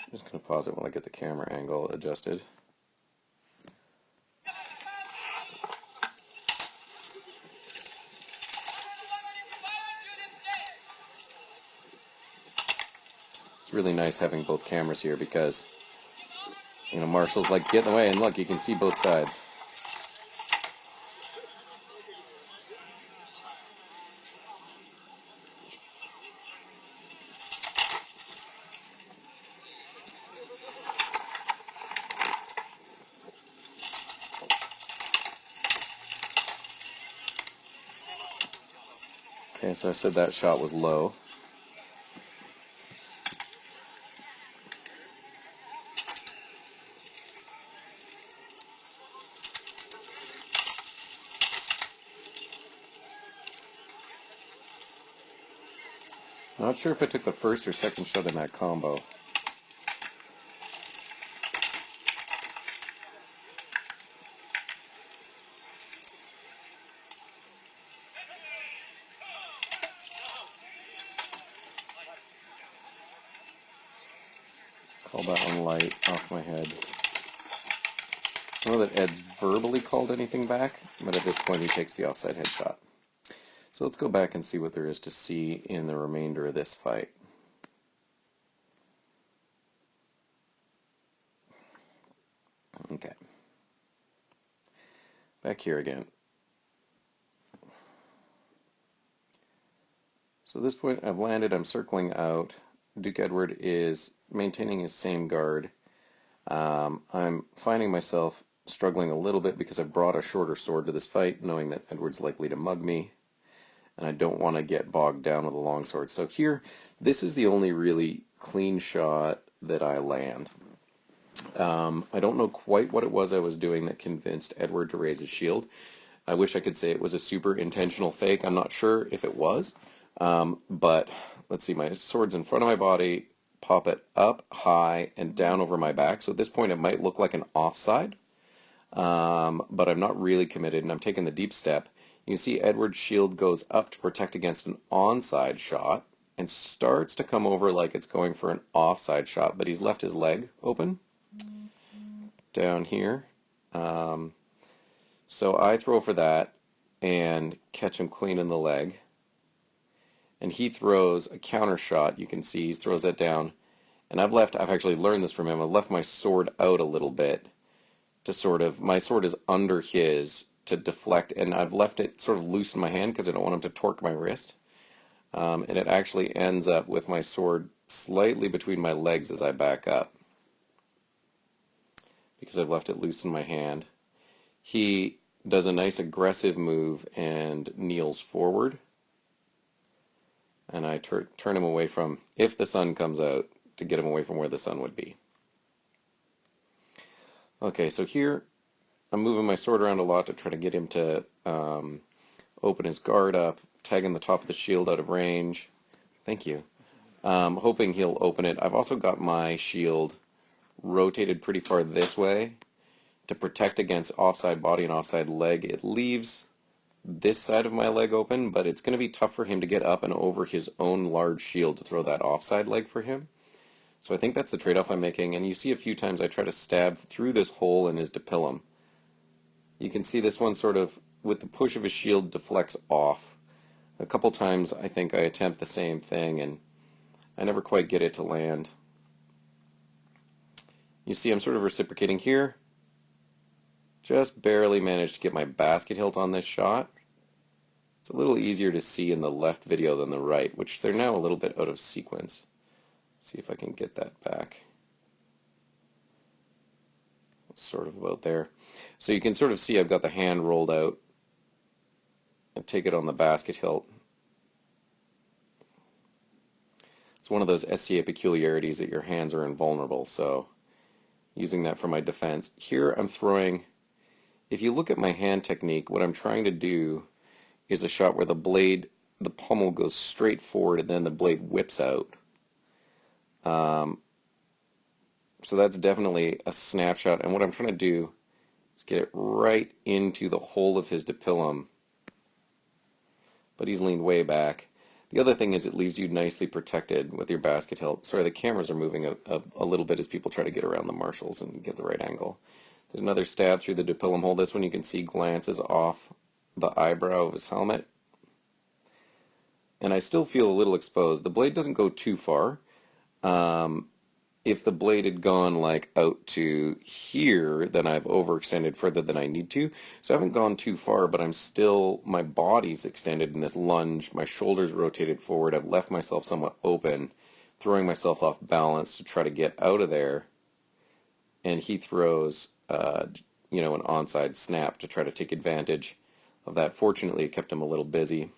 I'm just gonna pause it while I get the camera angle adjusted. It's really nice having both cameras here because, marshals like to get in the way, and look, you can see both sides. Okay, so I said that shot was low. Not sure if I took the first or second shot in that combo. Call that one light off my head. I don't know that Ed's verbally called anything back, but at this point he takes the offside headshot. So let's go back and see what there is to see in the remainder of this fight. Okay. Back here again. So at this point I've landed, I'm circling out. Duke Edward is maintaining his same guard. I'm finding myself struggling a little bit because I've brought a shorter sword to this fight, knowing that Edward's likely to mug me, and I don't want to get bogged down with a long sword. So here, this is the only really clean shot that I land. I don't know quite what it was I was doing that convinced Edward to raise his shield. I wish I could say it was a super intentional fake. I'm not sure if it was, but let's see, my sword's in front of my body, pop it up high and down over my back. So at this point it might look like an offside, but I'm not really committed, and I'm taking the deep step. You can see Edward's shield goes up to protect against an onside shot and starts to come over like it's going for an offside shot, but he's left his leg open down here. So I throw for that and catch him clean in the leg. And he throws a counter shot. You can see he throws that down. And I've actually learned this from him, I've left my sword out a little bit to sort of, my sword is under his to deflect, and I've left it sort of loose in my hand because I don't want him to torque my wrist. And it actually ends up with my sword slightly between my legs as I back up, because I've left it loose in my hand. He does a nice aggressive move and kneels forward, and I turn him away from, if the sun comes out, to get him away from where the sun would be. Okay, so here I'm moving my sword around a lot to try to get him to open his guard up, tagging the top of the shield out of range. Thank you. Hoping he'll open it. I've also got my shield rotated pretty far this way to protect against offside body and offside leg. It leaves this side of my leg open, but it's going to be tough for him to get up and over his own large shield to throw that offside leg for him. So I think that's the trade-off I'm making, and you see a few times I try to stab through this hole in his dipillum. You can see this one sort of, with the push of his shield, deflects off. A couple times I think I attempt the same thing, and I never quite get it to land. You see I'm sort of reciprocating here. Just barely managed to get my basket hilt on this shot. It's a little easier to see in the left video than the right, which they're now a little bit out of sequence. See if I can get that back. It's sort of about there. So you can sort of see I've got the hand rolled out and take it on the basket hilt. It's one of those SCA peculiarities that your hands are invulnerable, so using that for my defense. Here I'm throwing, if you look at my hand technique, what I'm trying to do is a shot where the blade, the pommel goes straight forward and then the blade whips out. So that's definitely a snapshot, and what I'm trying to do is get it right into the hole of his dipillum, but he's leaned way back. The other thing is it leaves you nicely protected with your basket hilt. Sorry, the cameras are moving a little bit as people try to get around the marshals and get the right angle. There's another stab through the dipillum hole. This one you can see glances off the eyebrow of his helmet. And I still feel a little exposed. The blade doesn't go too far. If the blade had gone like out to here, then I've overextended further than I need to. So I haven't gone too far, but I'm still, my body's extended in this lunge, my shoulders rotated forward, I've left myself somewhat open, throwing myself off balance to try to get out of there. And he throws, an onside snap to try to take advantage of that. Fortunately, it kept him a little busy.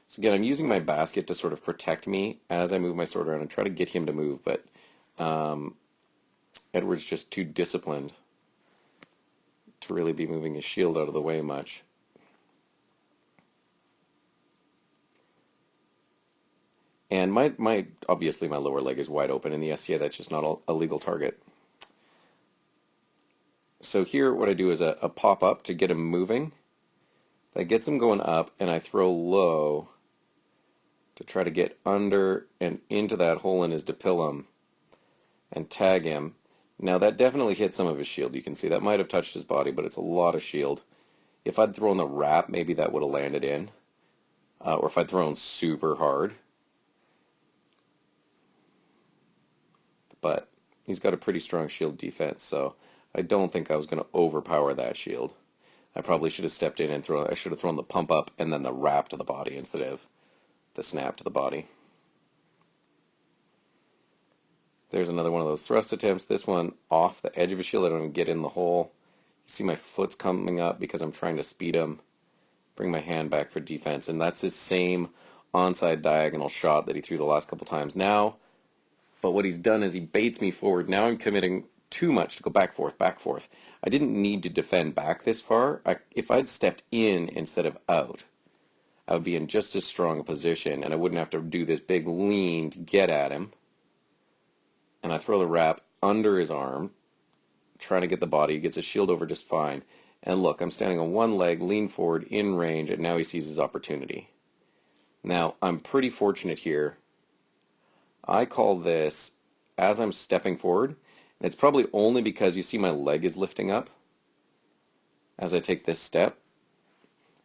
So again, I'm using my basket to sort of protect me as I move my sword around and try to get him to move, but Edward's just too disciplined to really be moving his shield out of the way much. And obviously my lower leg is wide open. In the SCA, that's just not a legal target. So here what I do is a pop up to get him moving. That gets him going up, and I throw low to try to get under and into that hole in his dipillum and tag him. Now that definitely hit some of his shield. You can see that might have touched his body, but it's a lot of shield. If I'd thrown the wrap, maybe that would have landed in. Or if I'd thrown super hard. But he's got a pretty strong shield defense, so I don't think I was going to overpower that shield. I probably should have stepped in and I should have thrown the pump up and then the wrap to the body instead of the snap to the body. There's another one of those thrust attempts. This one off the edge of his shield. I don't even get in the hole. You see my foot's coming up because I'm trying to speed him. Bring my hand back for defense. And that's his same onside diagonal shot that he threw the last couple times. Now, but what he's done is he baits me forward. Now I'm committing too much to go back, forth, back, forth. I didn't need to defend back this far. If I'd stepped in instead of out, I would be in just as strong a position, and I wouldn't have to do this big lean to get at him. And I throw the wrap under his arm, trying to get the body. He gets his shield over just fine. And look, I'm standing on one leg, lean forward, in range, and now he sees his opportunity. Now, I'm pretty fortunate here. I call this as I'm stepping forward, and it's probably only because you see my leg is lifting up as I take this step.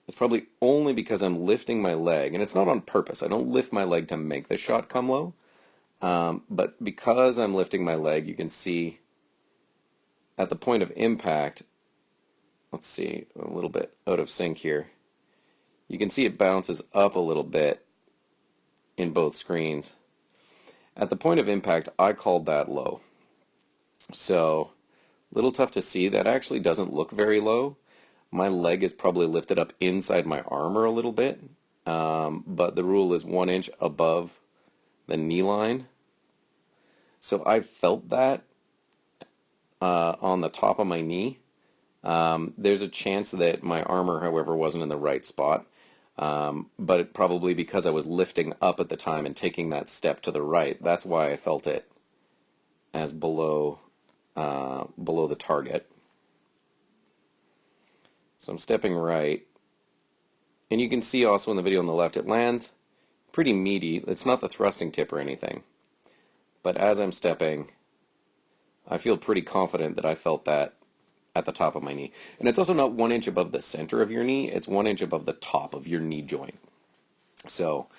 It's probably only because I'm lifting my leg, and it's not on purpose. I don't lift my leg to make the shot come low, but because I'm lifting my leg, you can see at the point of impact, let's see, a little bit out of sync here. You can see it bounces up a little bit in both screens. At the point of impact, I called that low. So, a little tough to see. That actually doesn't look very low. My leg is probably lifted up inside my armor a little bit, but the rule is 1 inch above the knee line. So I felt that on the top of my knee. There's a chance that my armor, however, wasn't in the right spot, but probably because I was lifting up at the time and taking that step to the right, that's why I felt it as below the target. So I'm stepping right, and you can see also in the video on the left, it lands pretty meaty. It's not the thrusting tip or anything, but as I'm stepping, I feel pretty confident that I felt that at the top of my knee. And it's also not 1 inch above the center of your knee, it's 1 inch above the top of your knee joint. So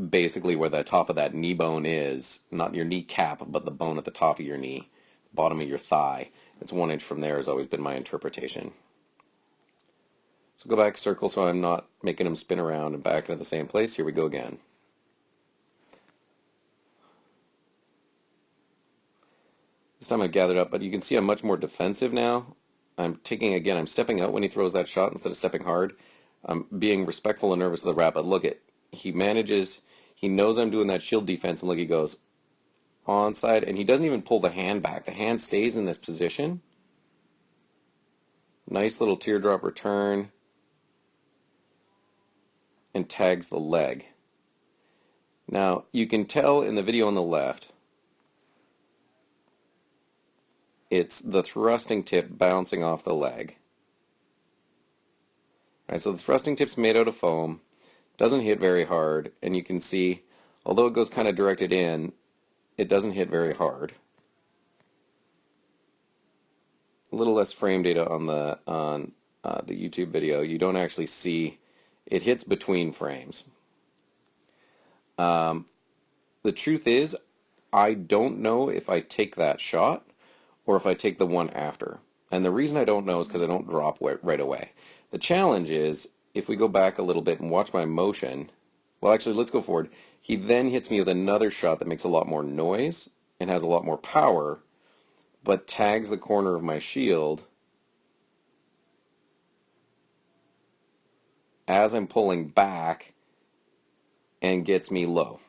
basically where the top of that knee bone is, not your kneecap, but the bone at the top of your knee, bottom of your thigh, it's 1 inch from there has always been my interpretation. So go back, circle, so I'm not making them spin around and back into the same place. Here we go again. This time I've gathered up, but you can see I'm much more defensive now. I'm stepping out when he throws that shot instead of stepping hard. I'm being respectful and nervous of the wrap, but look, he knows I'm doing that shield defense, and look, he goes onside, and he doesn't even pull the hand back. The hand stays in this position. Nice little teardrop return. And tags the leg. Now, you can tell in the video on the left, it's the thrusting tip bouncing off the leg. All right, so the thrusting tip's made out of foam, doesn't hit very hard, and you can see, although it goes kind of directed in, it doesn't hit very hard. A little less frame data on the YouTube video. You don't actually see. It hits between frames. The truth is, I don't know if I take that shot or if I take the one after. And the reason I don't know is because I don't drop right away. The challenge is, if we go back a little bit and watch my motion, well, actually, let's go forward. He then hits me with another shot that makes a lot more noise and has a lot more power, but tags the corner of my shield as I'm pulling back and gets me low.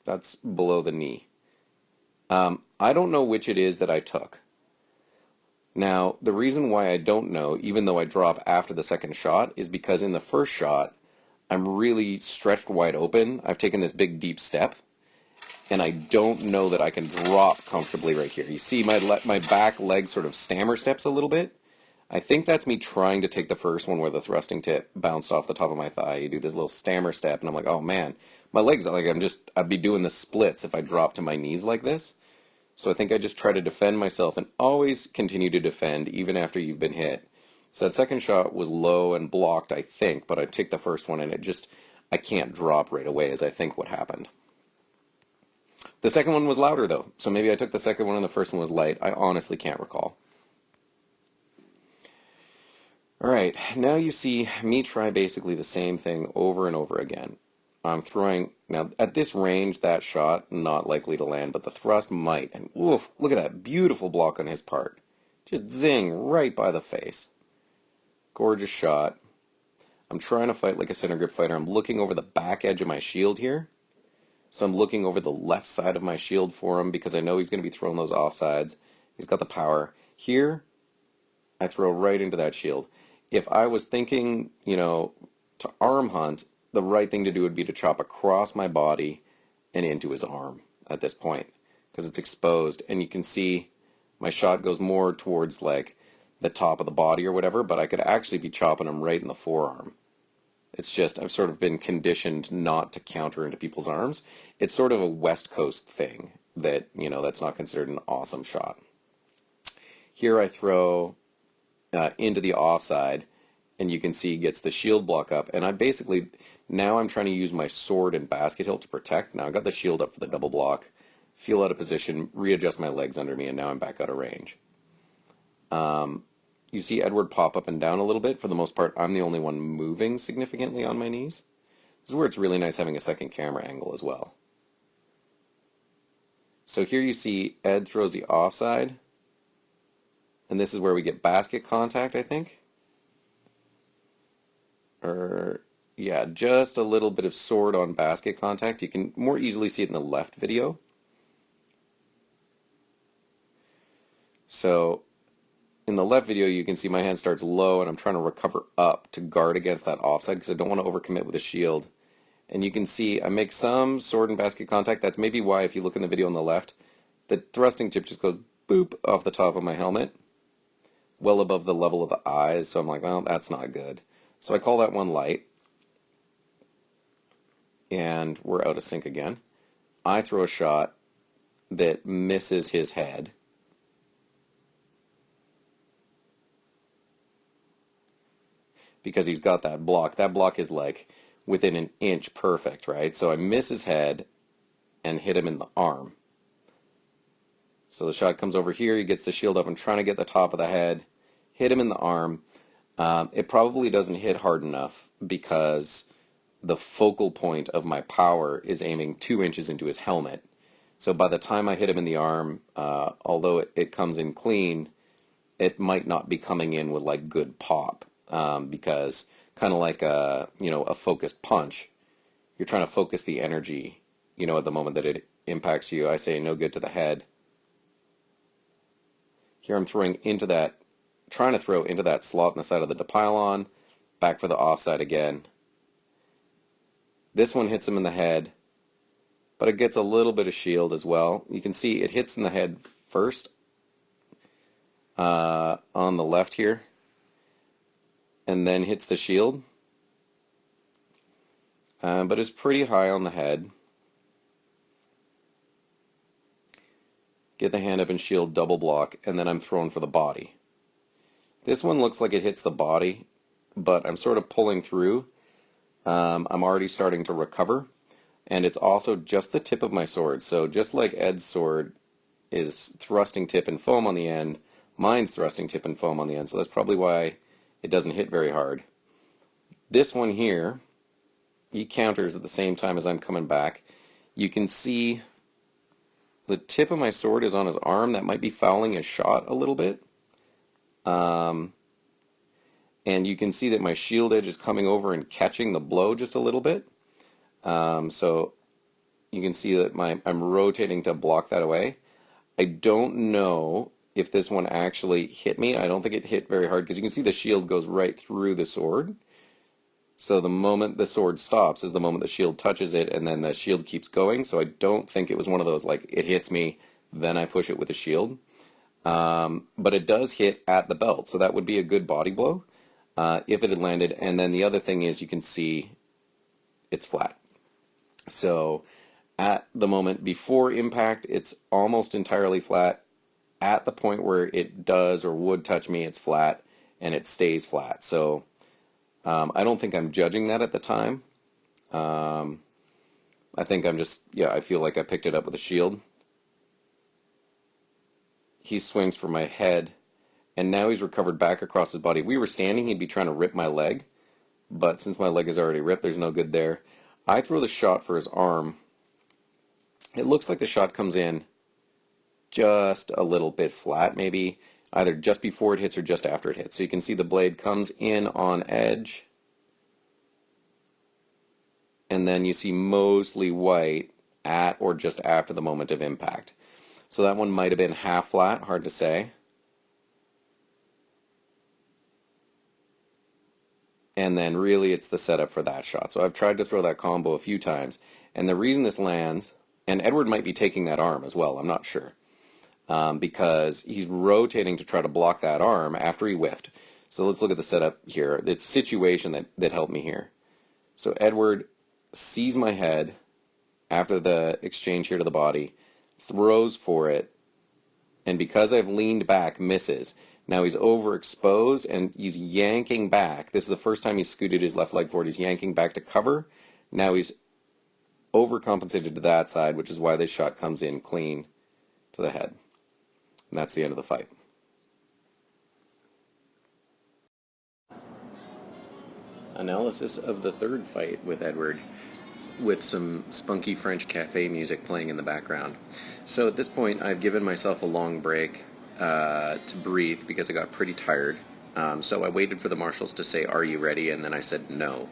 That's below the knee. I don't know which it is that I took. Now, the reason why I don't know, even though I drop after the second shot, is because in the first shot, I'm really stretched wide open. I've taken this big deep step, and I don't know that I can drop comfortably right here. You see my back leg sort of stammer steps a little bit. I think that's me trying to take the first one where the thrusting tip bounced off the top of my thigh. You do this little stammer step, and I'm like, oh man, my legs, like I'd be doing the splits if I dropped to my knees like this. So I think I just try to defend myself and always continue to defend even after you've been hit. So that second shot was low and blocked, I think, but I take the first one and I can't drop right away as I think what happened. The second one was louder though, so maybe I took the second one and the first one was light. I honestly can't recall. Alright, now you see me try basically the same thing over and over again. I'm throwing, now at this range, that shot, not likely to land, but the thrust might. And woof, look at that beautiful block on his part. Just zing, right by the face. Gorgeous shot. I'm trying to fight like a center grip fighter. I'm looking over the back edge of my shield here. So I'm looking over the left side of my shield for him because I know he's going to be throwing those offsides. He's got the power. Here, I throw right into that shield. If I was thinking, to arm hunt, the right thing to do would be to chop across my body and into his arm at this point because it's exposed, and you can see my shot goes more towards like the top of the body or whatever, but I could actually be chopping him right in the forearm. It's just I've sort of been conditioned not to counter into people's arms. It's sort of a West Coast thing that, that's not considered an awesome shot. Here I throw into the offside, and you can see he gets the shield block up, and now I'm trying to use my sword and basket hilt to protect. Now I've got the shield up for the double block, feel out of position, readjust my legs under me, and now I'm back out of range. You see Edward pop up and down a little bit. For the most part, I'm the only one moving significantly on my knees. This is where it's really nice having a second camera angle as well. So here you see Ed throws the offside, and this is where we get basket contact, I think. Yeah, just a little bit of sword on basket contact. You can more easily see it in the left video. So in the left video, you can see my hand starts low, and I'm trying to recover up to guard against that offside because I don't want to overcommit with a shield. And you can see I make some sword and basket contact. That's maybe why, if you look in the video on the left, the thrusting tip just goes boop off the top of my helmet, well above the level of the eyes. So I'm like, well, that's not good. So I call that one light. And we're out of sync again. I throw a shot that misses his head. Because he's got that block. That block is like within an inch perfect, right? So I miss his head and hit him in the arm. So the shot comes over here, he gets the shield up. I'm trying to get the top of the head, hit him in the arm. It probably doesn't hit hard enough because the focal point of my power is aiming 2 inches into his helmet. So by the time I hit him in the arm, although it comes in clean, it might not be coming in with like good pop, because kind of like a focused punch, you're trying to focus the energy, at the moment that it impacts you. I say no good to the head. Here I'm trying to throw into that slot in the side of the pylon, back for the offside again. This one hits him in the head, but it gets a little bit of shield as well. You can see it hits in the head first on the left here, and then hits the shield. But it's pretty high on the head. Get the hand up and shield double block, and then I'm throwing for the body. This one looks like it hits the body, but I'm sort of pulling through. I'm already starting to recover, and it's also just the tip of my sword. So just like Ed's sword is thrusting tip and foam on the end, mine's thrusting tip and foam on the end, so that's probably why it doesn't hit very hard. This one here, he counters at the same time as I'm coming back. You can see the tip of my sword is on his arm. That might be fouling his shot a little bit. And you can see that my shield edge is coming over and catching the blow just a little bit. So you can see that I'm rotating to block that away. I don't know if this one actually hit me. I don't think it hit very hard because you can see the shield goes right through the sword. So the moment the sword stops is the moment the shield touches it, and then the shield keeps going. So I don't think it was one of those, like, it hits me, then I push it with the shield. But it does hit at the belt, so that would be a good body blow if it had landed. And then the other thing is you can see it's flat. So at the moment before impact, it's almost entirely flat. At the point where it does or would touch me, it's flat, and it stays flat. So I don't think I'm judging that at the time. I think I'm just, yeah, I feel like I picked it up with a shield. He swings for my head, and now he's recovered back across his body. If we were standing, he'd be trying to rip my leg, but since my leg is already ripped, there's no good there. I throw the shot for his arm. It looks like the shot comes in just a little bit flat, maybe either just before it hits or just after it hits. So you can see the blade comes in on edge, and then you see mostly white at or just after the moment of impact. So that one might have been half flat, hard to say. And then really it's the setup for that shot. So I've tried to throw that combo a few times, and the reason this lands, and Edward might be taking that arm as well, I'm not sure, because he's rotating to try to block that arm after he whiffed. So let's look at the setup here. It's situation that helped me here. So Edward sees my head after the exchange here to the body, throws for it, and because I've leaned back, misses. Now he's overexposed, and he's yanking back. This is the first time he's scooted his left leg forward. He's yanking back to cover. Now he's overcompensated to that side, which is why this shot comes in clean to the head. And that's the end of the fight. Analysis of the third fight with Edward, with some spunky French cafe music playing in the background. So at this point, I've given myself a long break to breathe because I got pretty tired. So I waited for the marshals to say, "Are you ready?" And then I said no.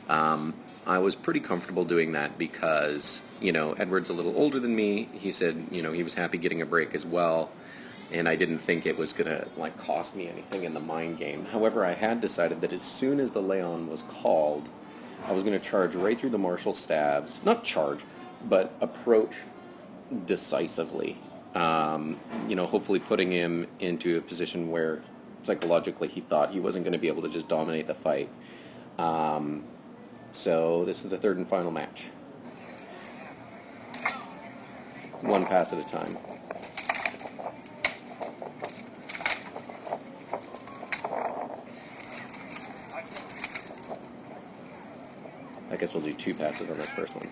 I was pretty comfortable doing that because, Edward's a little older than me. He said, he was happy getting a break as well. And I didn't think it was going to cost me anything in the mind game. However, I had decided that as soon as the Leon was called, I was going to charge right through the marshal stabs. Not charge, but approach decisively. Hopefully putting him into a position where psychologically he thought he wasn't going to be able to just dominate the fight. So this is the third and final match. One pass at a time. I guess we'll do two passes on this first one.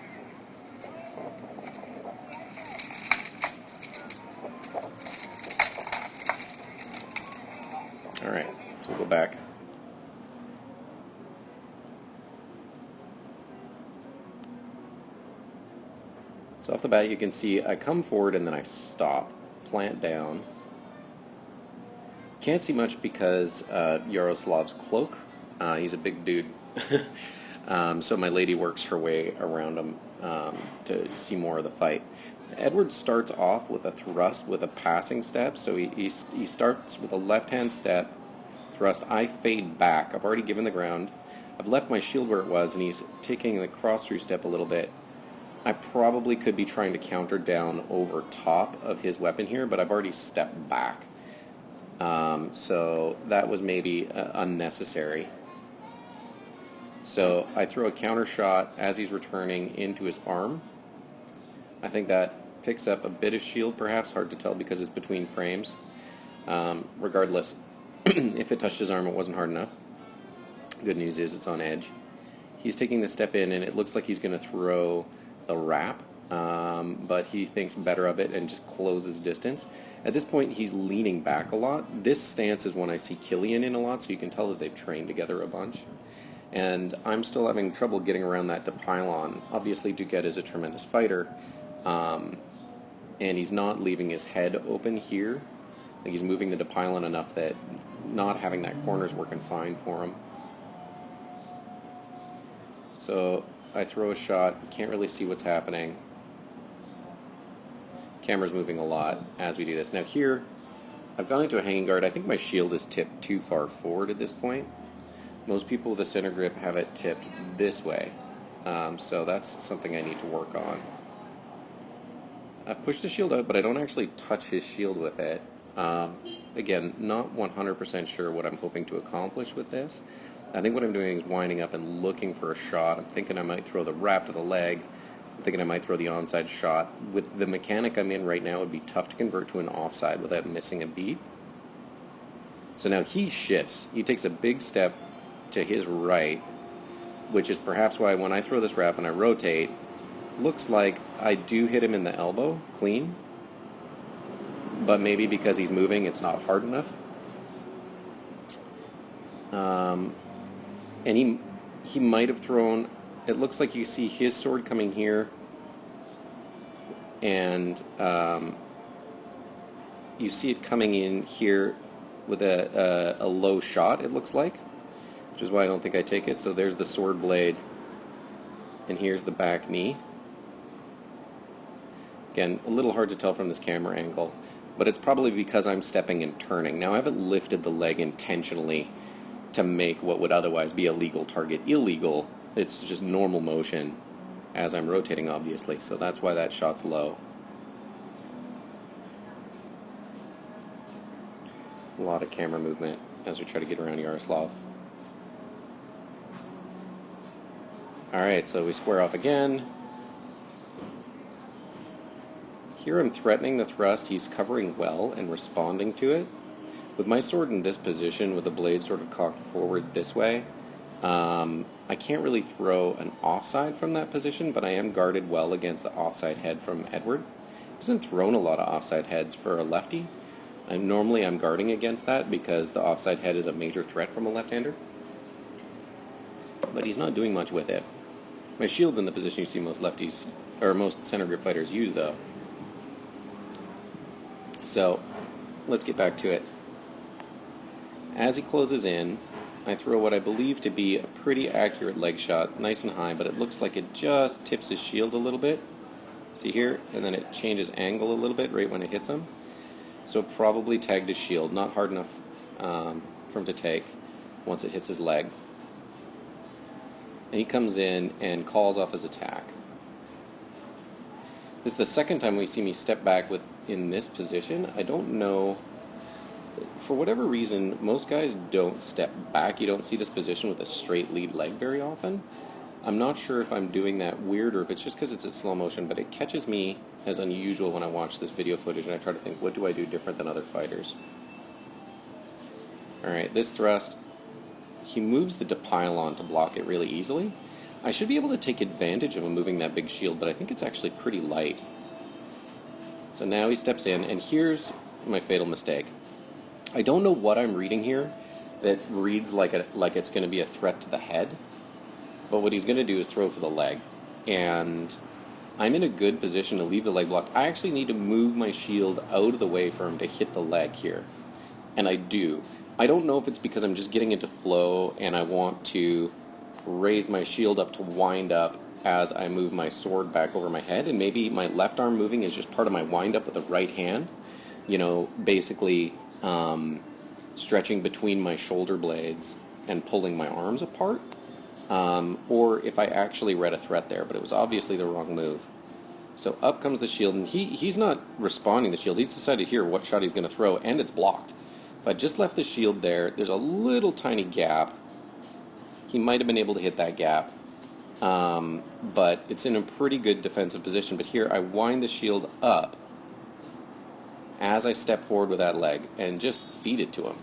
Alright, so we'll go back. So off the bat you can see I come forward and then I stop, plant down. Can't see much because Yaroslav's cloak. He's a big dude. So my lady works her way around him to see more of the fight. Edward starts off with a thrust with a passing step, so he starts with a left-hand step, thrust. I fade back. I've already given the ground. I've left my shield where it was, and he's taking the cross-through step a little bit. I probably could be trying to counter down over top of his weapon here, but I've already stepped back. So that was maybe unnecessary. So I throw a counter shot as he's returning into his arm. I think that picks up a bit of shield, perhaps, hard to tell because it's between frames. Regardless, if it touched his arm, it wasn't hard enough. Good news is it's on edge. He's taking the step in, and it looks like he's going to throw the wrap, but he thinks better of it and just closes distance. At this point, he's leaning back a lot. This stance is one I see Killian in a lot, so you can tell that they've trained together a bunch. And I'm still having trouble getting around that to pylon. Obviously, Duquette is a tremendous fighter, and he's not leaving his head open here. Like he's moving the pylon enough that not having that corner is working fine for him. So I throw a shot, can't really see what's happening. Camera's moving a lot as we do this. Now here, I've gone into a hanging guard. I think my shield is tipped too far forward at this point. Most people with a center grip have it tipped this way, so that's something I need to work on. I've pushed the shield out, but I don't actually touch his shield with it. Again, not 100% sure what I'm hoping to accomplish with this. I think what I'm doing is winding up and looking for a shot. I'm thinking I might throw the wrap to the leg. I'm thinking I might throw the onside shot. With the mechanic I'm in right now, it would be tough to convert to an offside without missing a beat. So now he shifts. He takes a big step to his right, which is perhaps why when I throw this wrap and I rotate, looks like I do hit him in the elbow, clean, but maybe because he's moving, it's not hard enough. And he might have thrown, it looks like you see his sword coming here, and you see it coming in here with a low shot, it looks like, which is why I don't think I take it. So there's the sword blade, and here's the back knee. Again, a little hard to tell from this camera angle, but it's probably because I'm stepping and turning. Now, I haven't lifted the leg intentionally to make what would otherwise be a legal target illegal. It's just normal motion as I'm rotating, obviously, so that's why that shot's low. A lot of camera movement as we try to get around Yaroslav. Alright, so we square off again. Here I'm threatening the thrust. He's covering well and responding to it. With my sword in this position, with the blade sort of cocked forward this way, I can't really throw an offside from that position, but I am guarded well against the offside head from Edward. He hasn't thrown a lot of offside heads for a lefty. Normally I'm guarding against that because the offside head is a major threat from a left-hander. But he's not doing much with it. My shield's in the position you see most lefties, or most center grip fighters use, though. So, let's get back to it. As he closes in, I throw what I believe to be a pretty accurate leg shot, nice and high, but it looks like it just tips his shield a little bit. See here? And then it changes angle a little bit right when it hits him. So probably tagged his shield, not hard enough for him to take once it hits his leg. And he comes in and calls off his attack. This is the second time we see me step back in this position. I don't know, for whatever reason, most guys don't step back. You don't see this position with a straight lead leg very often. I'm not sure if I'm doing that weird or if it's just because it's in slow motion, but it catches me as unusual when I watch this video footage and I try to think, what do I do different than other fighters? Alright, this thrust, he moves the depylon to block it really easily. I should be able to take advantage of him moving that big shield, but I think it's actually pretty light. So now he steps in, and here's my fatal mistake. I don't know what I'm reading here that reads like it's going to be a threat to the head, but what he's going to do is throw for the leg. And I'm in a good position to leave the leg blocked. I actually need to move my shield out of the way for him to hit the leg here. And I do. I don't know if it's because I'm just getting into flow and I want to raise my shield up to wind up as I move my sword back over my head, and maybe my left arm moving is just part of my wind up with the right hand, you know, basically stretching between my shoulder blades and pulling my arms apart, or if I actually read a threat there, but it was obviously the wrong move. So up comes the shield, and he's not responding to the shield. He's decided here what shot he's going to throw, and it's blocked. If I just left the shield there, there's a little tiny gap. He might have been able to hit that gap, but it's in a pretty good defensive position. But here I wind the shield up as I step forward with that leg and just feed it to him.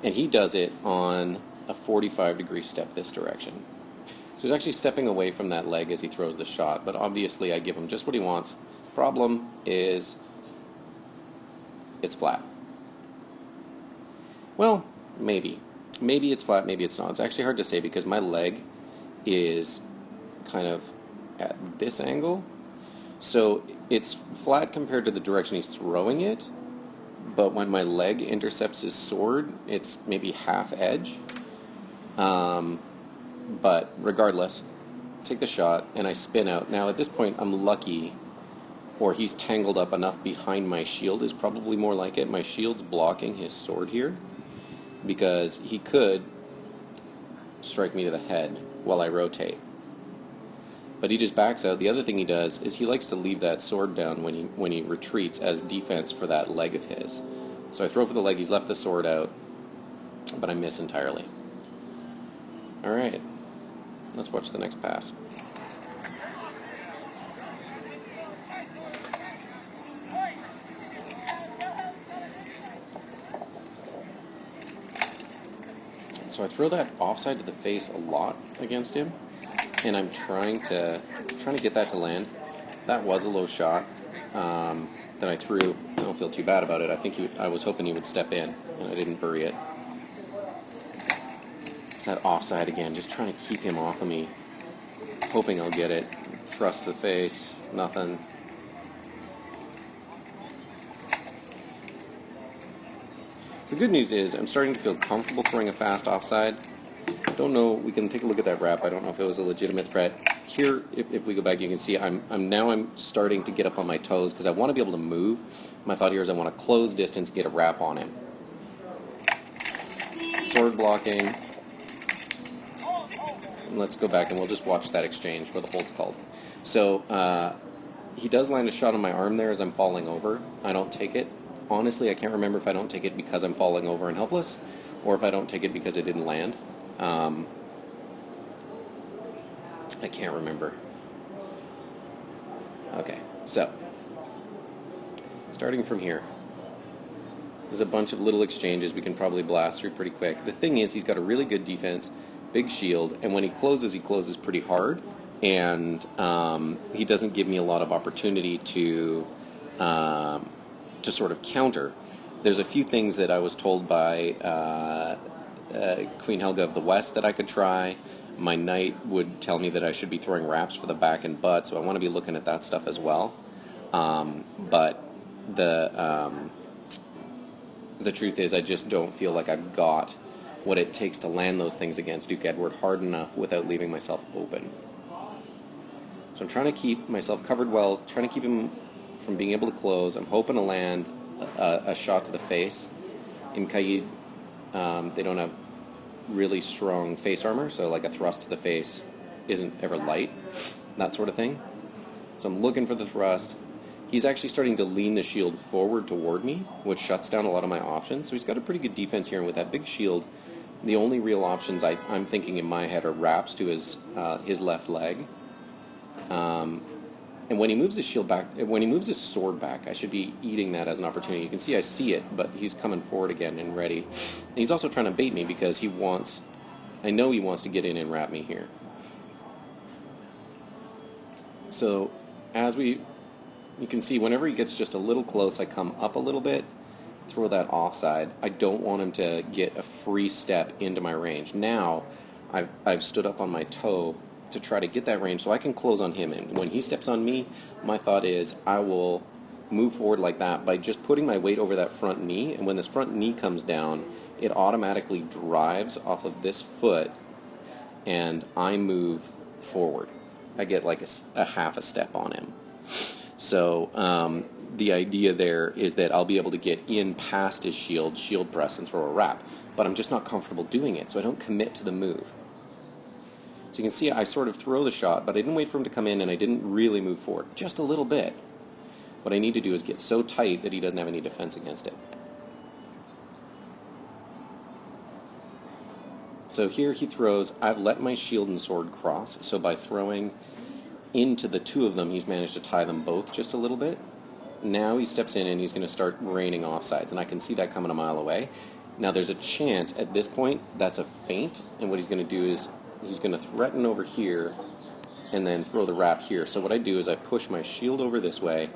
And he does it on a 45-degree step this direction. So he's actually stepping away from that leg as he throws the shot, but obviously I give him just what he wants. Problem is, it's flat. Well, maybe. Maybe it's flat, maybe it's not. It's actually hard to say because my leg is kind of at this angle. So it's flat compared to the direction he's throwing it, but when my leg intercepts his sword, it's maybe half edge. But regardless, take the shot and I spin out. Now at this point I'm lucky, or he's tangled up enough behind my shield is probably more like it. My shield's blocking his sword here, because he could strike me to the head while I rotate. But he just backs out. The other thing he does is he likes to leave that sword down when he retreats as defense for that leg of his. So I throw for the leg, he's left the sword out, but I miss entirely. Alright, let's watch the next pass. So I throw that offside to the face a lot against him, and I'm trying to get that to land. That was a low shot that I threw. I don't feel too bad about it. I was hoping he would step in, and I didn't bury it. It's that offside again, just trying to keep him off of me, hoping I'll get it. Thrust to the face, nothing. The good news is I'm starting to feel comfortable throwing a fast offside. Don't know, we can take a look at that wrap. I don't know if it was a legitimate threat. Here, if we go back, you can see I'm starting to get up on my toes because I want to be able to move. My thought here is I want to close distance, get a wrap on him. Sword blocking. And let's go back and we'll just watch that exchange, what the hold's called. So he does land a shot on my arm there as I'm falling over. I don't take it. Honestly, I can't remember if I don't take it because I'm falling over and helpless, or if I don't take it because it didn't land. I can't remember. Okay, so starting from here, there's a bunch of little exchanges we can probably blast through pretty quick. The thing is, he's got a really good defense, big shield, and when he closes pretty hard, and he doesn't give me a lot of opportunity to sort of counter. There's a few things that I was told by Queen Helga of the West that I could try. My knight would tell me that I should be throwing wraps for the back and butt, so I want to be looking at that stuff as well. But the truth is, I just don't feel like I've got what it takes to land those things against Duke Edward hard enough without leaving myself open. So I'm trying to keep myself covered well, trying to keep him from being able to close. I'm hoping to land a shot to the face. In Caid, they don't have really strong face armor, so like a thrust to the face isn't ever light, that sort of thing. So I'm looking for the thrust. He's actually starting to lean the shield forward toward me, which shuts down a lot of my options. So he's got a pretty good defense here, and with that big shield, the only real options I'm thinking in my head are wraps to his left leg. And when he moves his shield back, when he moves his sword back, I should be eating that as an opportunity. You can see I see it, but he's coming forward again and ready. And he's also trying to bait me because I know he wants to get in and wrap me here. So you can see whenever he gets just a little close, I come up a little bit, throw that offside. I don't want him to get a free step into my range. Now, I've stood up on my toe to try to get that range so I can close on him. And when he steps on me, my thought is I will move forward like that by just putting my weight over that front knee, and when this front knee comes down, it automatically drives off of this foot, and I move forward. I get like a half a step on him. So the idea there is that I'll be able to get in past his shield press, and throw a wrap, but I'm just not comfortable doing it, so I don't commit to the move. So you can see I sort of throw the shot, but I didn't wait for him to come in, and I didn't really move forward, just a little bit. What I need to do is get so tight that he doesn't have any defense against it. So here he throws. I've let my shield and sword cross, so by throwing into the two of them, he's managed to tie them both just a little bit. Now he steps in and he's going to start raining offsides, and I can see that coming a mile away. Now there's a chance at this point that's a feint, and what he's going to do is he's going to threaten over here and then throw the wrap here. So what I do is I push my shield over this way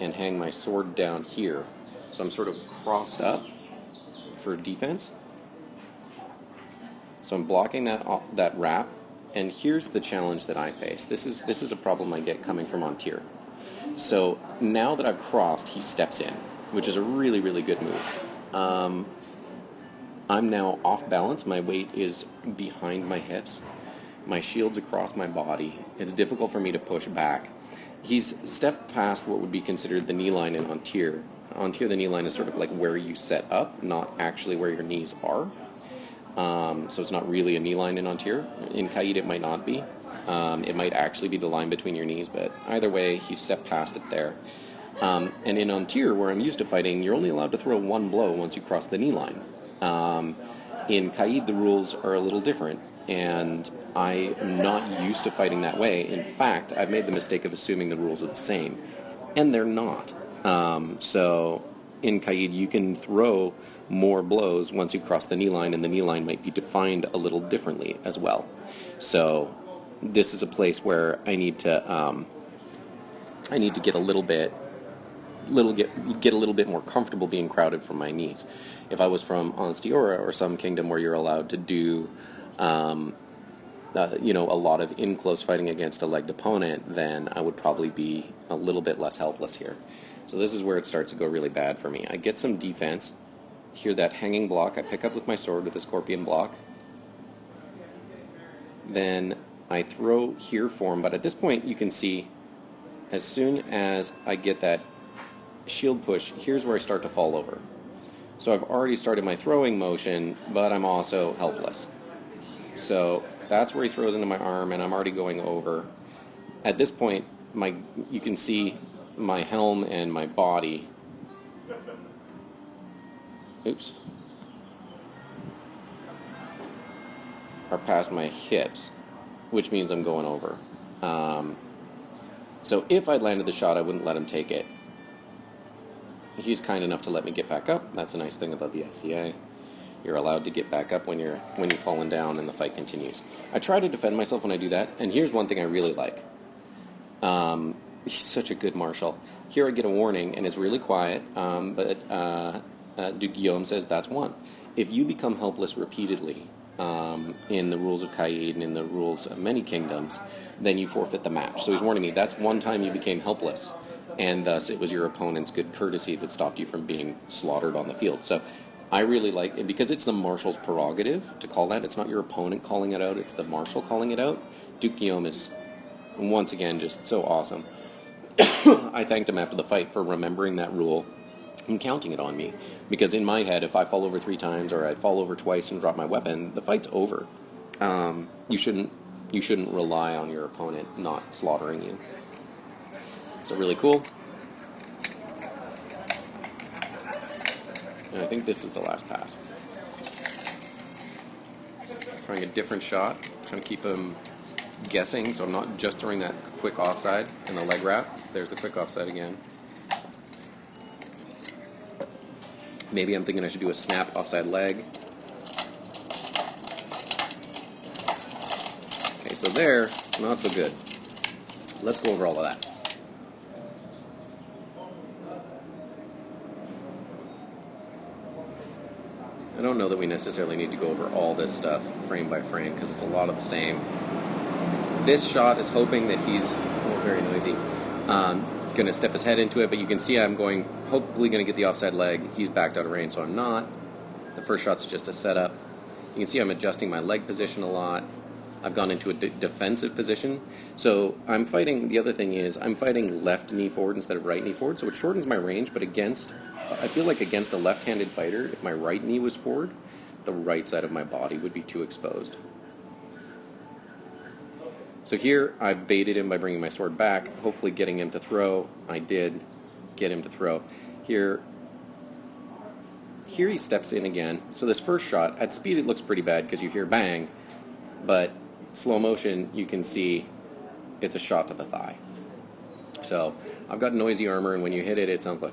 and hang my sword down here. So I'm sort of crossed up for defense. So I'm blocking that wrap, and here's the challenge that I face. This is a problem I get coming from on tier. So now that I've crossed, he steps in, which is a really, really good move. I'm now off balance. My weight is behind my hips. My shield's across my body. It's difficult for me to push back. He's stepped past what would be considered the knee line on tier. On tier, the knee line is sort of like where you set up, not actually where your knees are. so it's not really a knee line in Antir. In Caid it might not be. It might actually be the line between your knees, but either way, he stepped past it there. And in Antir, where I'm used to fighting, you're only allowed to throw one blow once you cross the knee line. In Caid, the rules are a little different, and I am not used to fighting that way. In fact, I've made the mistake of assuming the rules are the same, and they're not. So in Caid, you can throw more blows once you cross the knee line, and the knee line might be defined a little differently as well. So this is a place where I need to get a little bit more comfortable being crowded from my knees. If I was from Onstiora or some kingdom where you're allowed to do a lot of in-close fighting against a legged opponent, then I would probably be a little bit less helpless here. So this is where it starts to go really bad for me. I get some defense. Hear that hanging block. I pick up with my sword with a scorpion block. Then I throw here for him, but at this point you can see as soon as I get that shield push, here's where I start to fall over. So I've already started my throwing motion, but I'm also helpless. So that's where he throws into my arm, and I'm already going over. At this point, you can see my helm and my body. Oops. Are past my hips, which means I'm going over. So if I'd landed the shot, I wouldn't let him take it. He's kind enough to let me get back up. That's a nice thing about the SCA. You're allowed to get back up when you've fallen down and the fight continues. I try to defend myself when I do that, and here's one thing I really like. He's such a good marshal. Here I get a warning, and it's really quiet, but Duke Guillaume says that's one. If you become helpless repeatedly in the rules of Caid and in the rules of many kingdoms, then you forfeit the match. So he's warning me, that's one time you became helpless, and thus it was your opponent's good courtesy that stopped you from being slaughtered on the field. So I really like it because it's the marshal's prerogative to call that. It's not your opponent calling it out, it's the marshal calling it out. Duke Guillaume is, once again, just so awesome. I thanked him after the fight for remembering that rule and counting it on me. Because in my head, if I fall over 3 times or I fall over twice and drop my weapon, the fight's over. You shouldn't rely on your opponent not slaughtering you. So really cool. And I think this is the last pass. Trying a different shot, trying to keep him guessing, so I'm not just throwing that quick offside and the leg wrap. There's the quick offside again. Maybe I'm thinking I should do a snap offside leg. Okay, so there, not so good. Let's go over all of that. I don't know that we necessarily need to go over all this stuff frame by frame because it's a lot of the same. This shot is hoping that he's, very noisy, going to step his head into it, but you can see I'm hopefully going to get the offside leg. He's backed out of range, so I'm not. The first shot's just a setup. You can see I'm adjusting my leg position a lot. I've gone into a defensive position. So I'm fighting, the other thing is, I'm fighting left knee forward instead of right knee forward, so it shortens my range, but I feel like against a left-handed fighter, if my right knee was forward, the right side of my body would be too exposed. So here, I've baited him by bringing my sword back, hopefully getting him to throw. I did get him to throw. Here he steps in again. So this first shot, at speed it looks pretty bad because you hear bang, but slow motion, you can see it's a shot to the thigh. So I've got noisy armor, and when you hit it, it sounds like,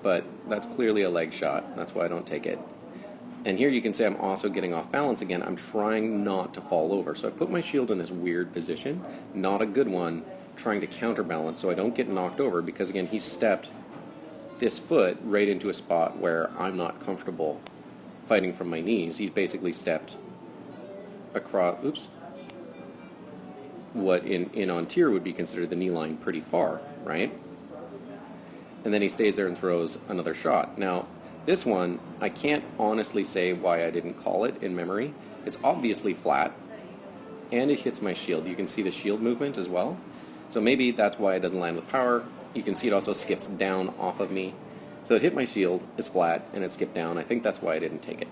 but that's clearly a leg shot. That's why I don't take it. And here you can see I'm also getting off balance again. I'm trying not to fall over. So I put my shield in this weird position, not a good one, trying to counterbalance so I don't get knocked over because, again, he stepped this foot right into a spot where I'm not comfortable fighting from my knees. He's basically stepped across, what in Antir would be considered the knee line pretty far, right? And then he stays there and throws another shot. Now, this one, I can't honestly say why I didn't call it in memory. It's obviously flat, and it hits my shield. You can see the shield movement as well. So maybe that's why it doesn't land with power. You can see it also skips down off of me. So it hit my shield, it's flat, and it skipped down. I think that's why I didn't take it.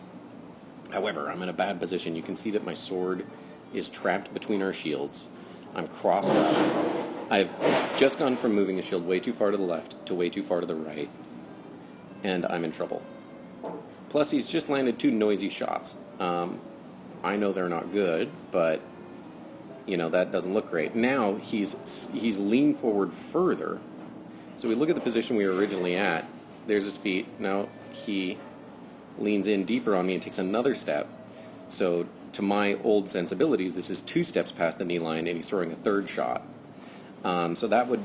However, I'm in a bad position. You can see that my sword is trapped between our shields. I'm crossed up. I've just gone from moving a shield way too far to the left to way too far to the right, and I'm in trouble. Plus, he's just landed 2 noisy shots. I know they're not good, but you know that doesn't look great. Now he's leaned forward further. So we look at the position we were originally at. There's his feet. Now he leans in deeper on me and takes another step. So to my old sensibilities, this is 2 steps past the knee line, and he's throwing a 3rd shot. So that would,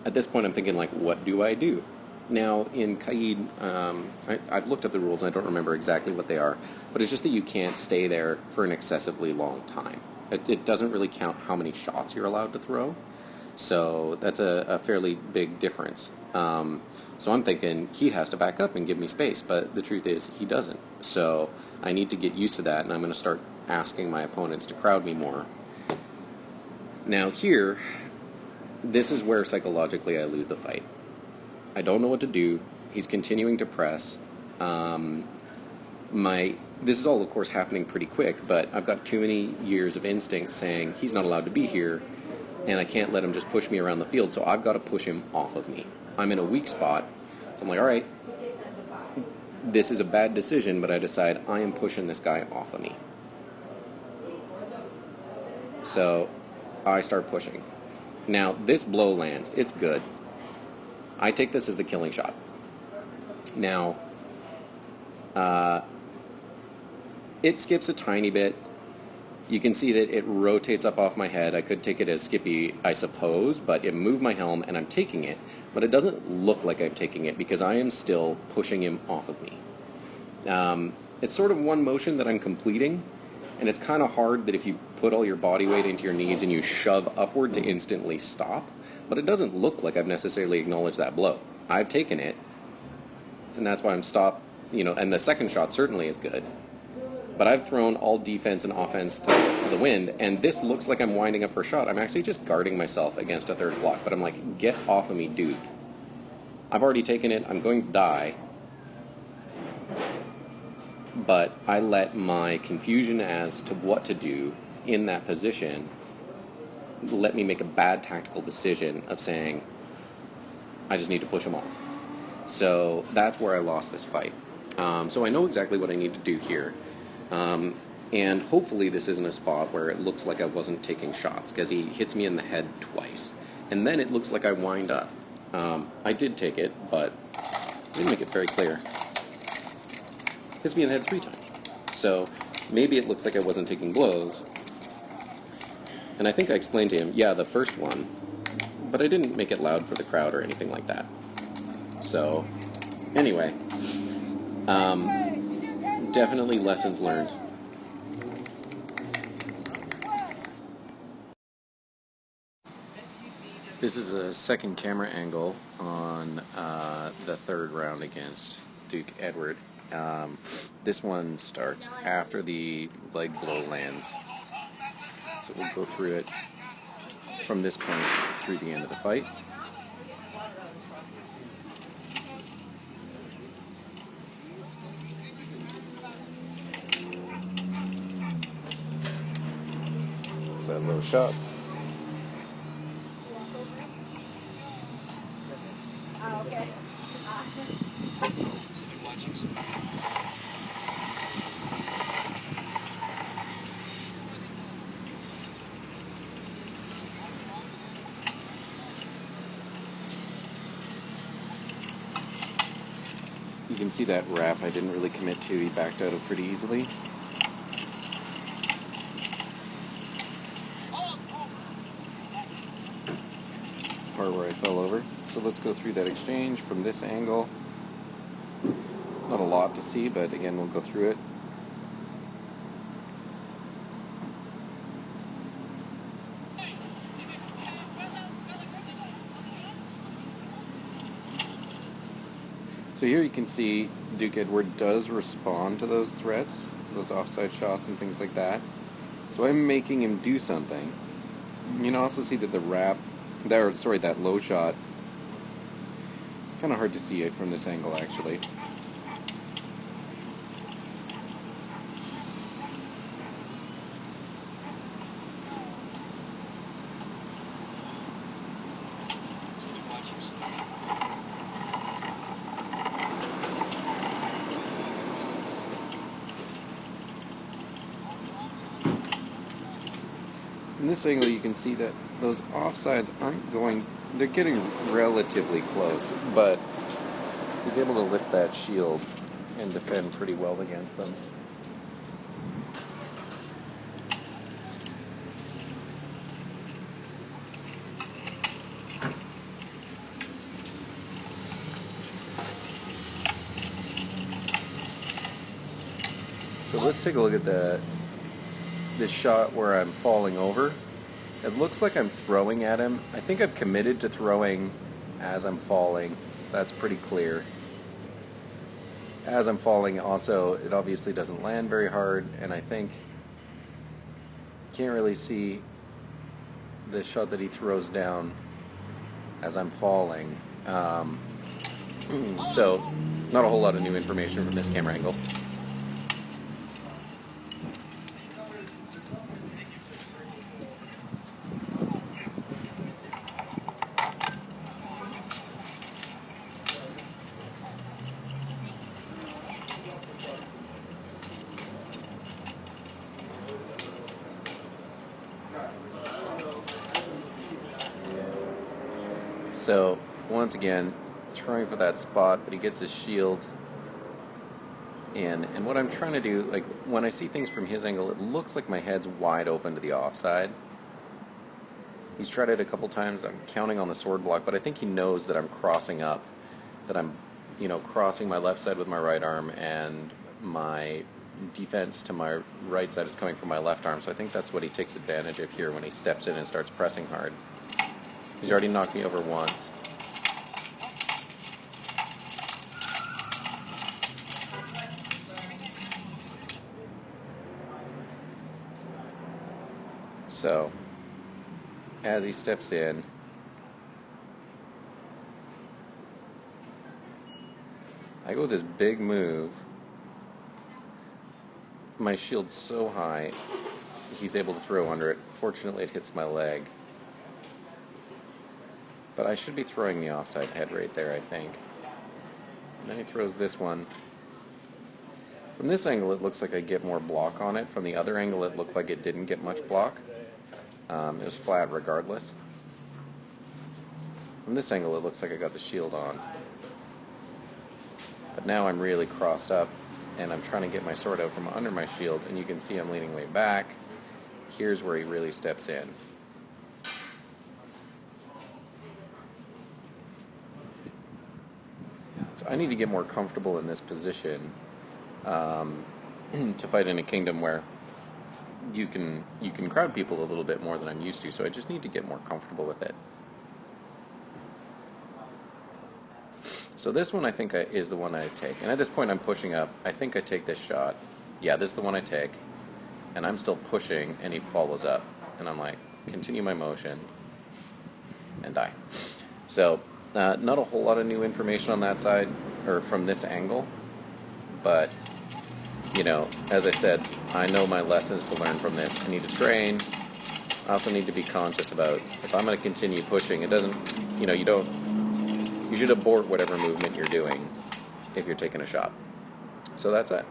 at this point, I'm thinking, like, what do I do? Now, in Caid, I've looked up the rules, and I don't remember exactly what they are, but it's just that you can't stay there for an excessively long time. It doesn't really count how many shots you're allowed to throw, so that's a fairly big difference. So I'm thinking he has to back up and give me space, but the truth is he doesn't. So I need to get used to that, and I'm going to start asking my opponents to crowd me more. Now here, this is where psychologically I lose the fight. I don't know what to do. He's continuing to press. This is all, of course, happening pretty quick, but I've got too many years of instinct saying he's not allowed to be here, and I can't let him just push me around the field, so I've got to push him off of me. I'm in a weak spot, so I'm like, all right, this is a bad decision, but I decide I am pushing this guy off of me. So I start pushing. Now, this blow lands. It's good. I take this as the killing shot. Now, it skips a tiny bit. You can see that it rotates up off my head. I could take it as skippy, I suppose, but it moved my helm, and I'm taking it. But it doesn't look like I'm taking it because I am still pushing him off of me. It's sort of one motion that I'm completing, and it's kind of hard that if you put all your body weight into your knees and you shove upward to instantly stop, but it doesn't look like I've necessarily acknowledged that blow. I've taken it, and that's why I'm stopped, and the second shot certainly is good. But I've thrown all defense and offense to the wind, and this looks like I'm winding up for a shot. I'm actually just guarding myself against a 3rd block, but I'm like, get off of me, dude. I've already taken it. I'm going to die. But I let my confusion as to what to do in that position let me make a bad tactical decision of saying, I just need to push him off. So that's where I lost this fight. So I know exactly what I need to do here. And hopefully this isn't a spot where it looks like I wasn't taking shots, because he hits me in the head twice. And then it looks like I wind up. I did take it, but I didn't make it very clear. Hits me in the head 3 times. So maybe it looks like I wasn't taking blows. And I think I explained to him, yeah, the first one, but I didn't make it loud for the crowd or anything like that. So, anyway, definitely lessons learned. This is a second camera angle on the 3rd round against Duke Edward. This one starts after the leg blow lands. So we'll go through it from this point through the end of the fight. It's that low shot.
Okay.
You can see that wrap I didn't really commit to. He backed out of pretty easily. Part where I fell over. So let's go through that exchange from this angle. Not a lot to see, but again, we'll go through it. So here you can see Duke Edward does respond to those threats, those offside shots and things like that. So I'm making him do something. You can also see that the wrap, that low shot, it's kind of hard to see it from this angle actually. In this angle you can see that those offsides aren't going, they're getting relatively close, but he's able to lift that shield and defend pretty well against them. So let's take a look at this shot where I'm falling over. It looks like I'm throwing at him. I think I've committed to throwing as I'm falling. That's pretty clear. As I'm falling also, it obviously doesn't land very hard, and I think can't really see the shot that he throws down as I'm falling. So not a whole lot of new information from this camera angle. So, once again, throwing for that spot, but he gets his shield in. And what I'm trying to do, like, when I see things from his angle, it looks like my head's wide open to the offside. He's tried it a couple times. I'm counting on the sword block, but I think he knows that I'm crossing up, that I'm, crossing my left side with my right arm, and my defense to my right side is coming from my left arm. So I think that's what he takes advantage of here when he steps in and starts pressing hard. He's already knocked me over once. So, as he steps in, I go with this big move. My shield's so high, he's able to throw under it. Fortunately, it hits my leg. But I should be throwing the offside head right there, I think. And then he throws this one. From this angle, it looks like I get more block on it. From the other angle, it looked like it didn't get much block. It was flat regardless. From this angle, it looks like I got the shield on. But now I'm really crossed up, and I'm trying to get my sword out from under my shield, and you can see I'm leaning way back. Here's where he really steps in. So I need to get more comfortable in this position to fight in a kingdom where you can crowd people a little bit more than I'm used to. So I just need to get more comfortable with it. So this one I think is the one I take. And at this point I'm pushing up. I think I take this shot. Yeah, this is the one I take. And I'm still pushing, and he follows up. And I'm like, continue my motion, and die. So not a whole lot of new information on that side, or from this angle, but, as I said, I know my lessons to learn from this. I need to train. I also need to be conscious about, if I'm going to continue pushing, it doesn't, you should abort whatever movement you're doing if you're taking a shot. So that's it.